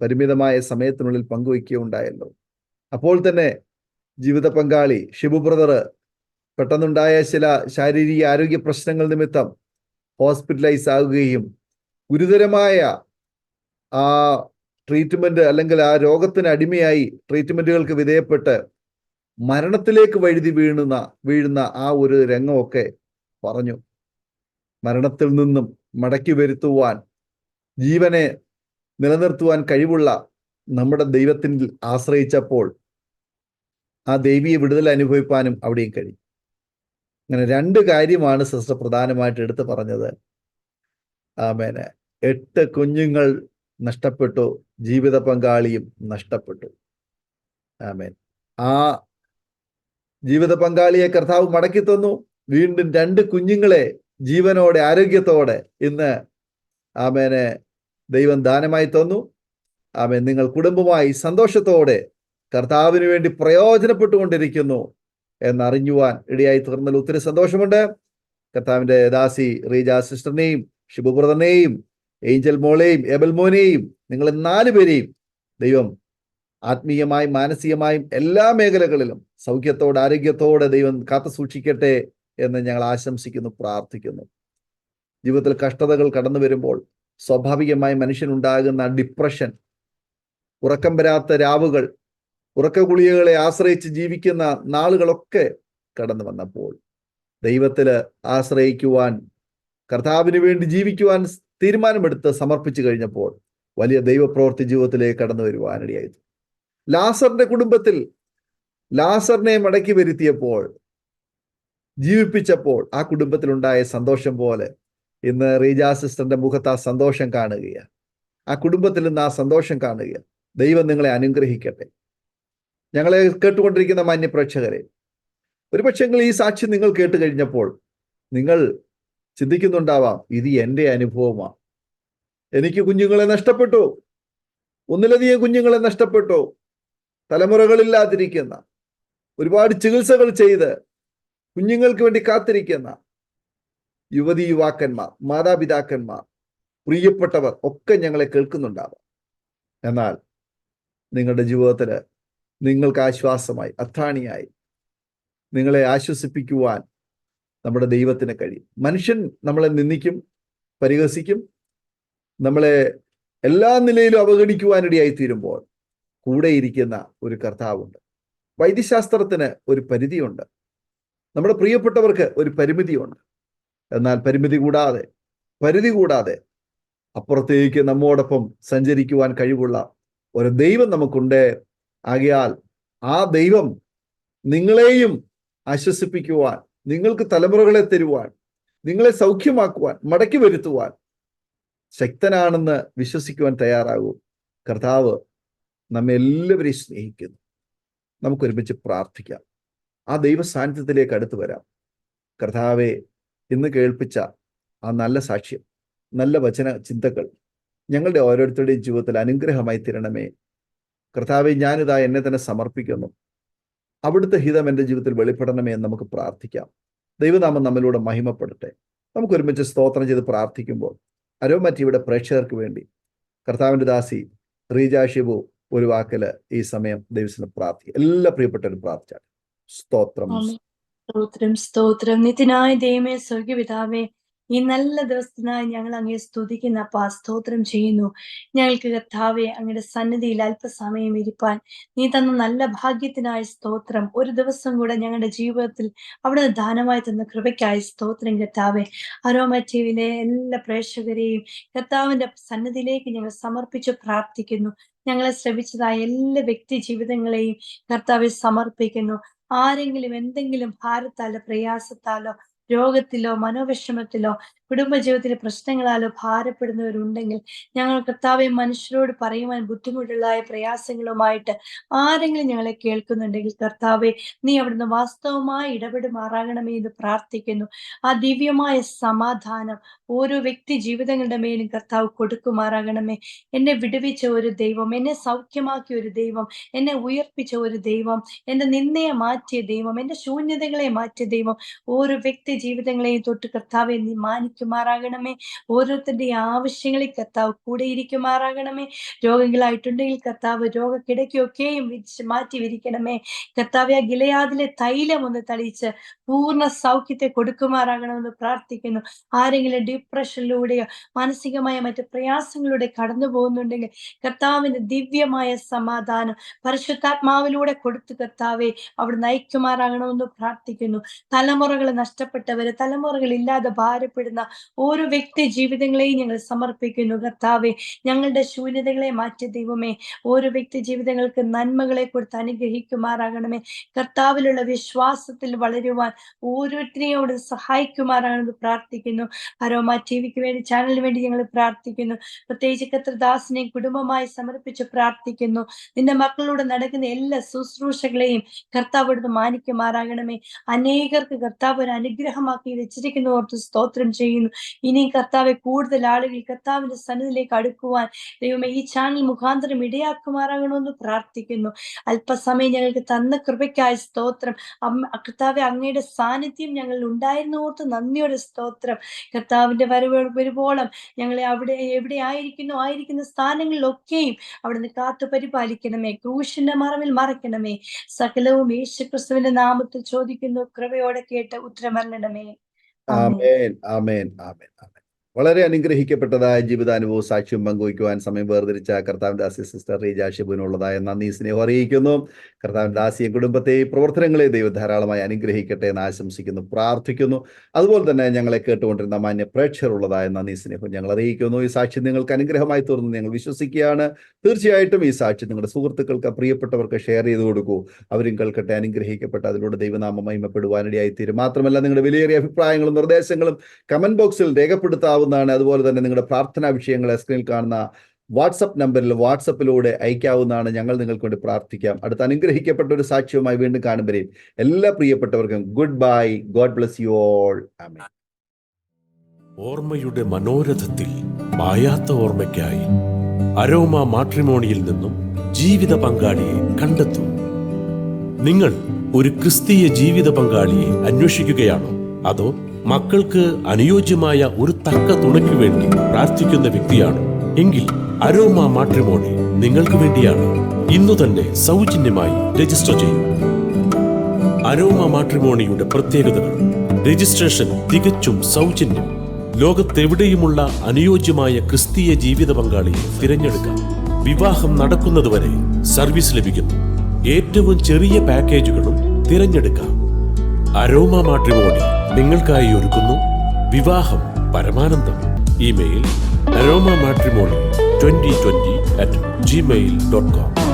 പരിമിതമായ സമയത്തിനുള്ളിൽ പങ്കുവയ്ക്കുകയുണ്ടായല്ലോ. അപ്പോൾ തന്നെ ജീവിത പങ്കാളി ഷിബു ബ്രദർ പെട്ടെന്നുണ്ടായ ചില ശാരീരിക ആരോഗ്യ പ്രശ്നങ്ങൾ നിമിത്തം ഹോസ്പിറ്റലൈസ് ആകുകയും ഗുരുതരമായ ആ ട്രീറ്റ്മെന്റ്, അല്ലെങ്കിൽ ആ രോഗത്തിന് അടിമയായി ട്രീറ്റ്മെന്റുകൾക്ക് വിധേയപ്പെട്ട് മരണത്തിലേക്ക് വീഴുന്ന ആ ഒരു രംഗമൊക്കെ പറഞ്ഞു. മരണത്തിൽ നിന്നും മടക്കി വരുത്തുവാൻ, ജീവനെ നിലനിർത്തുവാൻ കഴിവുള്ള നമ്മുടെ ദൈവത്തിൽ ആശ്രയിച്ചപ്പോൾ ആ ദൈവീയ വിടുതൽ അനുഭവിപ്പാനും അവിടെയും കഴിയും. അങ്ങനെ 2 കാര്യമാണ് സിസ്റ്റർ പ്രധാനമായിട്ട് എടുത്തു പറഞ്ഞത്. ആമേന്. 8 കുഞ്ഞുങ്ങൾ നഷ്ടപ്പെട്ടു, ജീവിത പങ്കാളിയും നഷ്ടപ്പെട്ടു. ആമേൻ. ആ ജീവിത പങ്കാളിയെ കർത്താവ് മടക്കി തന്നു. വീണ്ടും 2 കുഞ്ഞുങ്ങളെ ജീവനോടെ, ആരോഗ്യത്തോടെ ഇന്ന് ആമേനെ ദൈവം ദാനമായി തന്നു. ആമേൻ. നിങ്ങൾ കുടുംബമായി സന്തോഷത്തോടെ കർത്താവിന് വേണ്ടി പ്രയോജനപ്പെട്ടുകൊണ്ടിരിക്കുന്നു എന്നറിഞ്ഞുവാൻ ഇടയായി തീർന്നതിൽ ഒത്തിരി സന്തോഷമുണ്ട്. കർത്താവിന്റെ ദാസി റീജ സിസ്റ്ററിനെയും ഷിബു ബ്രദറിനെയും ഏഞ്ചൽ മോളെയും ഏബൽ മോനെയും, നിങ്ങൾ 4 പേരെയും ദൈവം ആത്മീയമായും മാനസികമായും എല്ലാ മേഖലകളിലും സൗഖ്യത്തോടെ, ആരോഗ്യത്തോടെ ദൈവം കാത്തു സൂക്ഷിക്കട്ടെ എന്ന് ഞങ്ങൾ ആശംസിക്കുന്നു, പ്രാർത്ഥിക്കുന്നു. ജീവിതത്തിൽ കഷ്ടതകൾ കടന്നു വരുമ്പോൾ സ്വാഭാവികമായി മനുഷ്യനുണ്ടാകുന്ന ഡിപ്രഷൻ, ഉറക്കം വരാത്ത രാവുകൾ, ഉറക്ക ഗുളികകളെ ആശ്രയിച്ച് ജീവിക്കുന്ന നാളുകളൊക്കെ കടന്നു വന്നപ്പോൾ ദൈവത്തില് ആശ്രയിക്കുവാൻ, കർത്താവിന് വേണ്ടി ജീവിക്കുവാൻ തീരുമാനമെടുത്ത് സമർപ്പിച്ചു കഴിഞ്ഞപ്പോൾ വലിയ ദൈവപ്രവൃത്തി ജീവിതത്തിലേക്ക് കടന്നു വരുവാനിടയായി. ലാസറിന്റെ കുടുംബത്തിൽ ലാസറിനെ മടക്കി വരുത്തിയപ്പോൾ, ജീവിപ്പിച്ചപ്പോൾ ആ കുടുംബത്തിലുണ്ടായ സന്തോഷം പോലെ ഇന്ന് റീജ സിസ്റ്ററിന്റെ മുഖത്ത് ആ സന്തോഷം കാണുകയാണ്. ആ കുടുംബത്തിൽ നിന്ന് ആ സന്തോഷം കാണുകയാണ്. ദൈവം നിങ്ങളെ അനുഗ്രഹിക്കട്ടെ. ഞങ്ങളെ കേട്ടുകൊണ്ടിരിക്കുന്ന മാന്യപ്രേക്ഷകരെ, ഒരുപക്ഷെ ഈ സാക്ഷി നിങ്ങൾ കേട്ട് കഴിഞ്ഞപ്പോൾ നിങ്ങൾ ചിന്തിക്കുന്നുണ്ടാവാം, ഇത് എൻ്റെ അനുഭവമാണ്. എനിക്ക് കുഞ്ഞുങ്ങളെ നഷ്ടപ്പെട്ടു, ഒന്നിലധികം കുഞ്ഞുങ്ങളെ നഷ്ടപ്പെട്ടു. തലമുറകളില്ലാതിരിക്കുന്ന, ഒരുപാട് ചികിത്സകൾ ചെയ്ത് കുഞ്ഞുങ്ങൾക്ക് വേണ്ടി കാത്തിരിക്കുന്ന യുവതി യുവാക്കന്മാർ, മാതാപിതാക്കന്മാർ, പ്രിയപ്പെട്ടവർ ഒക്കെ ഞങ്ങളെ കേൾക്കുന്നുണ്ടാവാം. എന്നാൽ നിങ്ങളുടെ ജീവിതത്തിൽ നിങ്ങൾക്ക് ആശ്വാസമായി, അത്താണിയായി നിങ്ങളെ ആശ്വസിപ്പിക്കുവാൻ നമ്മുടെ ദൈവത്തിന് കഴിയും. മനുഷ്യൻ നമ്മളെ നിന്ദിക്കും, പരിഹസിക്കും, നമ്മളെ എല്ലാ നിലയിലും അവഗണിക്കുവാനിടയായി തീരുമ്പോൾ കൂടെ ഇരിക്കുന്ന ഒരു കർത്താവുണ്ട്. വൈദ്യശാസ്ത്രത്തിന് ഒരു പരിധിയുണ്ട്, നമ്മുടെ പ്രിയപ്പെട്ടവർക്ക് ഒരു പരിമിതിയുണ്ട്. എന്നാൽ പരിധി കൂടാതെ അപ്പുറത്തേക്ക് നമ്മോടൊപ്പം സഞ്ചരിക്കുവാൻ കഴിവുള്ള ഒരു ദൈവം നമുക്കുണ്ട്. ആകയാൽ ആ ദൈവം നിങ്ങളെയും ആശ്വസിപ്പിക്കുവാൻ, നിങ്ങൾക്ക് തലമുറകളെ തരുവാൻ, നിങ്ങളെ സൗഖ്യമാക്കുവാൻ, മടക്കി വരുത്തുവാൻ ശക്തനാണെന്ന് വിശ്വസിക്കുവാൻ തയ്യാറാകൂ. കർത്താവ് നമ്മെ എല്ലാവരെയും സ്നേഹിക്കുന്നു. നമുക്കൊരുമിച്ച് പ്രാർത്ഥിക്കാം, ആ ദൈവ സാന്നിധ്യത്തിലേക്ക് അടുത്ത് വരാം. കർത്താവെ, ഇന്ന് കേൾപ്പിച്ച ആ നല്ല സാക്ഷ്യം, നല്ല വചന ചിന്തകൾ ഞങ്ങളുടെ ഓരോരുത്തരുടെയും ജീവിതത്തിൽ അനുഗ്രഹമായി തീരണമേ. കർത്താവെ, ഞാനിതാ എന്നെ തന്നെ സമർപ്പിക്കുന്നു. അവിടുത്തെ ഹിതം എൻ്റെ ജീവിതത്തിൽ വെളിപ്പെടണമേ എന്ന് നമുക്ക് പ്രാർത്ഥിക്കാം. ദൈവനാമം നമ്മിലൂടെ മഹിമപ്പെടട്ടെ. നമുക്കൊരുമിച്ച് സ്തോത്രം ചെയ്ത് പ്രാർത്ഥിക്കുമ്പോൾ അരോമ ടിവിയുടെ പ്രേക്ഷകർക്ക് വേണ്ടി കർത്താവിൻ്റെ ദാസി റീജ ഷിബു ഒരു വാക്കില് ഈ സമയം ദൈവത്തിന് പ്രാർത്ഥിക്കും. എല്ലാ പ്രിയപ്പെട്ടവരും പ്രാർത്ഥിച്ചാൽ. സ്തോത്രം. സ്തോത്രം. നിത്യനായ ദൈവമേ, സ്വർഗ്ഗപിതാവേ, ഈ നല്ല ദിവസത്തിനായി ഞങ്ങൾ അങ്ങേ സ്തുതിക്കുന്ന അപ്പാ, സ്തോത്രം ചെയ്യുന്നു. ഞങ്ങൾക്ക് കർത്താവേ, അങ്ങയുടെ സന്നിധിയിൽ അല്പസമയം ഇരിപ്പാൻ നീ തന്ന നല്ല ഭാഗ്യത്തിനായി സ്തോത്രം. ഒരു ദിവസം കൂടെ ഞങ്ങളുടെ ജീവിതത്തിൽ അവിടെ ദാനമായി തന്ന കൃപയ്ക്കായി സ്തോത്രം കർത്താവേ. അരോമ ടിവിയിലെ എല്ലാ പ്രേക്ഷകരെയും കർത്താവിന്റെ സന്നിധിയിലേക്ക് ഞങ്ങൾ സമർപ്പിച്ച് പ്രാർത്ഥിക്കുന്നു. ഞങ്ങളെ ശ്രമിച്ചതായ എല്ലാ വ്യക്തി ജീവിതങ്ങളെയും കർത്താവെ സമർപ്പിക്കുന്നു. ആരെങ്കിലും എന്തെങ്കിലും ഭാരത്താലോ പ്രയാസത്താലോ രോഗത്തിലോ മനോവിഷമത്തിലോ കുടുംബജീവിതത്തിലെ പ്രശ്നങ്ങളാലോ ഭാരപ്പെടുന്നവരുണ്ടെങ്കിൽ, ഞങ്ങൾ കർത്താവെ മനുഷ്യരോട് പറയുവാൻ ബുദ്ധിമുട്ടുള്ളതായ പ്രയാസങ്ങളുമായിട്ട് ആരെങ്കിലും ഞങ്ങളെ കേൾക്കുന്നുണ്ടെങ്കിൽ കർത്താവെ, നീ അവിടുന്ന് വാസ്തവമായി ഇടപെടുമാറാകണമേ എന്ന് പ്രാർത്ഥിക്കുന്നു. ആ ദിവ്യമായ സമാധാനം ഓരോ വ്യക്തി ജീവിതങ്ങളുടെ മേലും കർത്താവ് കൊടുക്കുമാറാകണമേ. എന്നെ വിടുവിച്ച ഒരു ദൈവം, എന്നെ സൗഖ്യമാക്കിയ ഒരു ദൈവം, എന്നെ ഉയർപ്പിച്ച ഒരു ദൈവം, എന്റെ നിന്നയെ മാറ്റിയ ദൈവം, എന്റെ ശൂന്യതകളെ മാറ്റിയ ദൈവം ഓരോ വ്യക്തി ജീവിതങ്ങളെയും തൊട്ട് കർത്താവെ നീ മാനിക്കുമാറാകണമേ. ഓരോരുത്തരുടെ ആവശ്യങ്ങളിൽ കർത്താവ് കൂടെ ഇരിക്കുമാറാകണമേ. രോഗങ്ങളായിട്ടുണ്ടെങ്കിൽ കർത്താവ് രോഗക്കിടയ്ക്കൊക്കെയും മാറ്റി വിരിക്കണമേ. കർത്താവെ, ആ ഗിലെയാദിലെ തൈലം ഒന്ന് തളിച്ച് പൂർണ്ണ സൗഖ്യത്തെ കൊടുക്കുമാറാകണമെന്ന് പ്രാർത്ഥിക്കുന്നു. ആരെങ്കിലും ഡിപ്രഷനിലൂടെയോ മാനസികമായ മറ്റു പ്രയാസങ്ങളിലൂടെ കടന്നു പോകുന്നുണ്ടെങ്കിൽ കർത്താവിന്റെ ദിവ്യമായ സമാധാനം പരിശുദ്ധാത്മാവിലൂടെ കൊടുത്തു കർത്താവെ അവിടെ നയിക്കുമാറാകണമെന്ന് പ്രാർത്ഥിക്കുന്നു. തലമുറകൾ നഷ്ടപ്പെട്ടവര്, തലമുറകൾ ഇല്ലാതെ ഭാരപ്പെടുന്ന ഓരോ വ്യക്തി ജീവിതങ്ങളെയും ഞങ്ങൾ സമർപ്പിക്കുന്നു. കർത്താവെ, ഞങ്ങളുടെ ശൂന്യതകളെ മാറ്റിയ ദൈവമേ, ഓരോ വ്യക്തി ജീവിതങ്ങൾക്ക് നന്മകളെ കൊടുത്ത് അനുഗ്രഹിക്കുമാറാകണമേ. കർത്താവിലുള്ള വിശ്വാസത്തിൽ വളരുവാൻ ഓരോരുത്തരെയും അവിടെ സഹായിക്കുമാറാകണമെന്ന് പ്രാർത്ഥിക്കുന്നു. അരോമ ടിവിക്ക് വേണ്ടി, ചാനലിന് വേണ്ടി ഞങ്ങൾ പ്രാർത്ഥിക്കുന്നു. പ്രത്യേകിച്ച് കർത്തൃദാസിനെയും കുടുംബമായി സമർപ്പിച്ച് പ്രാർത്ഥിക്കുന്നു. നിന്റെ മക്കളോട് നടക്കുന്ന എല്ലാ ശുശ്രൂഷകളെയും കർത്താവ് അവിടുന്ന് മാനിക്കുമാറാകണമേ. അനേകർക്ക് കർത്താവ് ഒരു അനുഗ്രഹമാക്കി വെച്ചിരിക്കുന്ന ഓർത്ത് സ്തോത്രം ചെയ്യുന്നു. ഇനിയും കർത്താവെ, കൂടുതൽ ആളുകൾ കർത്താവിന്റെ സന്നിധിയിലേക്ക് അടുക്കുവാൻ ദൈവമേ ഈ ചാനൽ മുഖാന്തരം ഇടയാക്കുമാറാകണമെന്ന് പ്രാർത്ഥിക്കുന്നു. അല്പസമയം ഞങ്ങൾക്ക് തന്ന കൃപയ്ക്കായി സ്തോത്രം. കർത്താവെ, അങ്ങയുടെ സാന്നിധ്യം ഞങ്ങൾ ഉണ്ടായിരുന്ന ഓർത്ത് നന്ദിയോടെ സ്തോത്രം. കർത്താവിന്റെ വരുവോളം ഞങ്ങളെ അവിടെ എവിടെ ആയിരിക്കുന്ന സ്ഥാനങ്ങളിലൊക്കെയും അവിടുന്ന് കാത്തു പരിപാലിക്കണമേ. ക്രൂശിന്റെ മറവിൽ മറയ്ക്കണമേ. സകലവും യേശുക്രിസ്തുവിന്റെ നാമത്തിൽ ചോദിക്കുന്നു, കൃപയോടെ കേട്ട് ഉത്തരമരണമേ. ആമേൻ, ആമേൻ, ആമേൻ, ആമേൻ. വളരെ അനുഗ്രഹിക്കപ്പെട്ടതായ ജീവിതാനുഭവ സാക്ഷ്യം പങ്കുവയ്ക്കുവാൻ സമയം വേർതിരിച്ച കർത്താവിന്റെ ദാസി സിസ്റ്റർ റീജ ഷിബുവിനുള്ളതായ നന്ദി സ്നേഹം അറിയിക്കുന്നു. കർത്താവിന്റെ ദാസിയും കുടുംബത്തെയും പ്രവർത്തനങ്ങളെ ദൈവം ധാരാളമായി അനുഗ്രഹിക്കട്ടെ എന്ന് ആശംസിക്കുന്നു, പ്രാർത്ഥിക്കുന്നു. അതുപോലെ തന്നെ ഞങ്ങളെ കേട്ടുകൊണ്ടിരുന്ന മാന്യ പ്രേക്ഷകരുള്ളതായ നന്ദി സ്നേഹം ഞങ്ങൾ അറിയിക്കുന്നു. ഈ സാക്ഷ്യം നിങ്ങൾക്ക് അനുഗ്രഹമായി തീർന്നു ഞങ്ങൾ വിശ്വസിക്കുകയാണ്. തീർച്ചയായിട്ടും ഈ സാക്ഷ്യം നിങ്ങളുടെ സുഹൃത്തുക്കൾക്ക്, പ്രിയപ്പെട്ടവർക്ക് ഷെയർ ചെയ്ത് കൊടുക്കൂ. അവരും കേൾക്കട്ടെ, അനുഗ്രഹിക്കപ്പെട്ട അതിലൂടെ ദൈവനാമം മഹിമപ്പെടുവാനിടയായി തീരും. മാത്രമല്ല, നിങ്ങളുടെ വിലയേറിയ അഭിപ്രായങ്ങളും നിർദ്ദേശങ്ങളും കമന്റ് ബോക്സിൽ രേഖപ്പെടുത്താവുന്നതാണ്. അതുപോലെ തന്നെ നിങ്ങളുടെ പ്രാർത്ഥനാ വിഷയങ്ങളെ സ്ക്രീനിൽ കാണുന്ന വാട്സപ്പ് നമ്പറിൽ വാട്സപ്പിലൂടെ അയക്കാവുന്നതാണ്. ഞങ്ങൾ നിങ്ങൾക്ക് വേണ്ടി പ്രാർത്ഥിക്കാം. അടുത്ത അനുഗ്രഹിക്കപ്പെട്ട ഒരു സാക്ഷ്യവുമായി വീണ്ടും കാണുമ്പോഴേ എല്ലാ പ്രിയപ്പെട്ടവർക്കും good bye. God bless you all. Amen. ഓർമ്മയുടെ മനോരഥത്തിൽ മായാത്ത ഓർമ്മയ്ക്കായി അരോമ മാട്രിമോണിയിൽ നിന്നും ജീവിത പങ്കാളിയെ കണ്ടെത്തൂ. നിങ്ങൾ ഒരു ക്രിസ്തീയ ജീവിത പങ്കാളിയെ അന്വേഷിക്കുകയാണോ? അതോ മക്കൾക്ക് അനുയോജ്യമായ ഒരു തക്ക തുണയ്ക്ക് വേണ്ടി പ്രാർത്ഥിക്കുന്ന വ്യക്തിയാണോ? എങ്കിൽ അരോമ മാട്രിമോണി നിങ്ങൾക്ക് വേണ്ടിയാണ്. ഇന്നു തന്നെ സൗജന്യമായി രജിസ്റ്റർ ചെയ്യൂ. അരോമ മാട്രിമോണിയുടെ പ്രത്യേകതകൾ: രജിസ്ട്രേഷൻ തികച്ചും സൗജന്യം. ലോകത്തെവിടെയുമുള്ള അനുയോജ്യമായ ക്രിസ്തീയ ജീവിത പങ്കാളിയെ തിരഞ്ഞെടുക്കാം. വിവാഹം നടക്കുന്നതുവരെ സർവീസ് ലഭിക്കുന്നു. ഏറ്റവും ചെറിയ പാക്കേജുകളും തിരഞ്ഞെടുക്കാം. അരോമ മാട്രിമോണി നിങ്ങൾക്കായി ഒരുക്കുന്നു വിവാഹം പരമാനന്ദം. Email aroma matrimony2020@gmail.com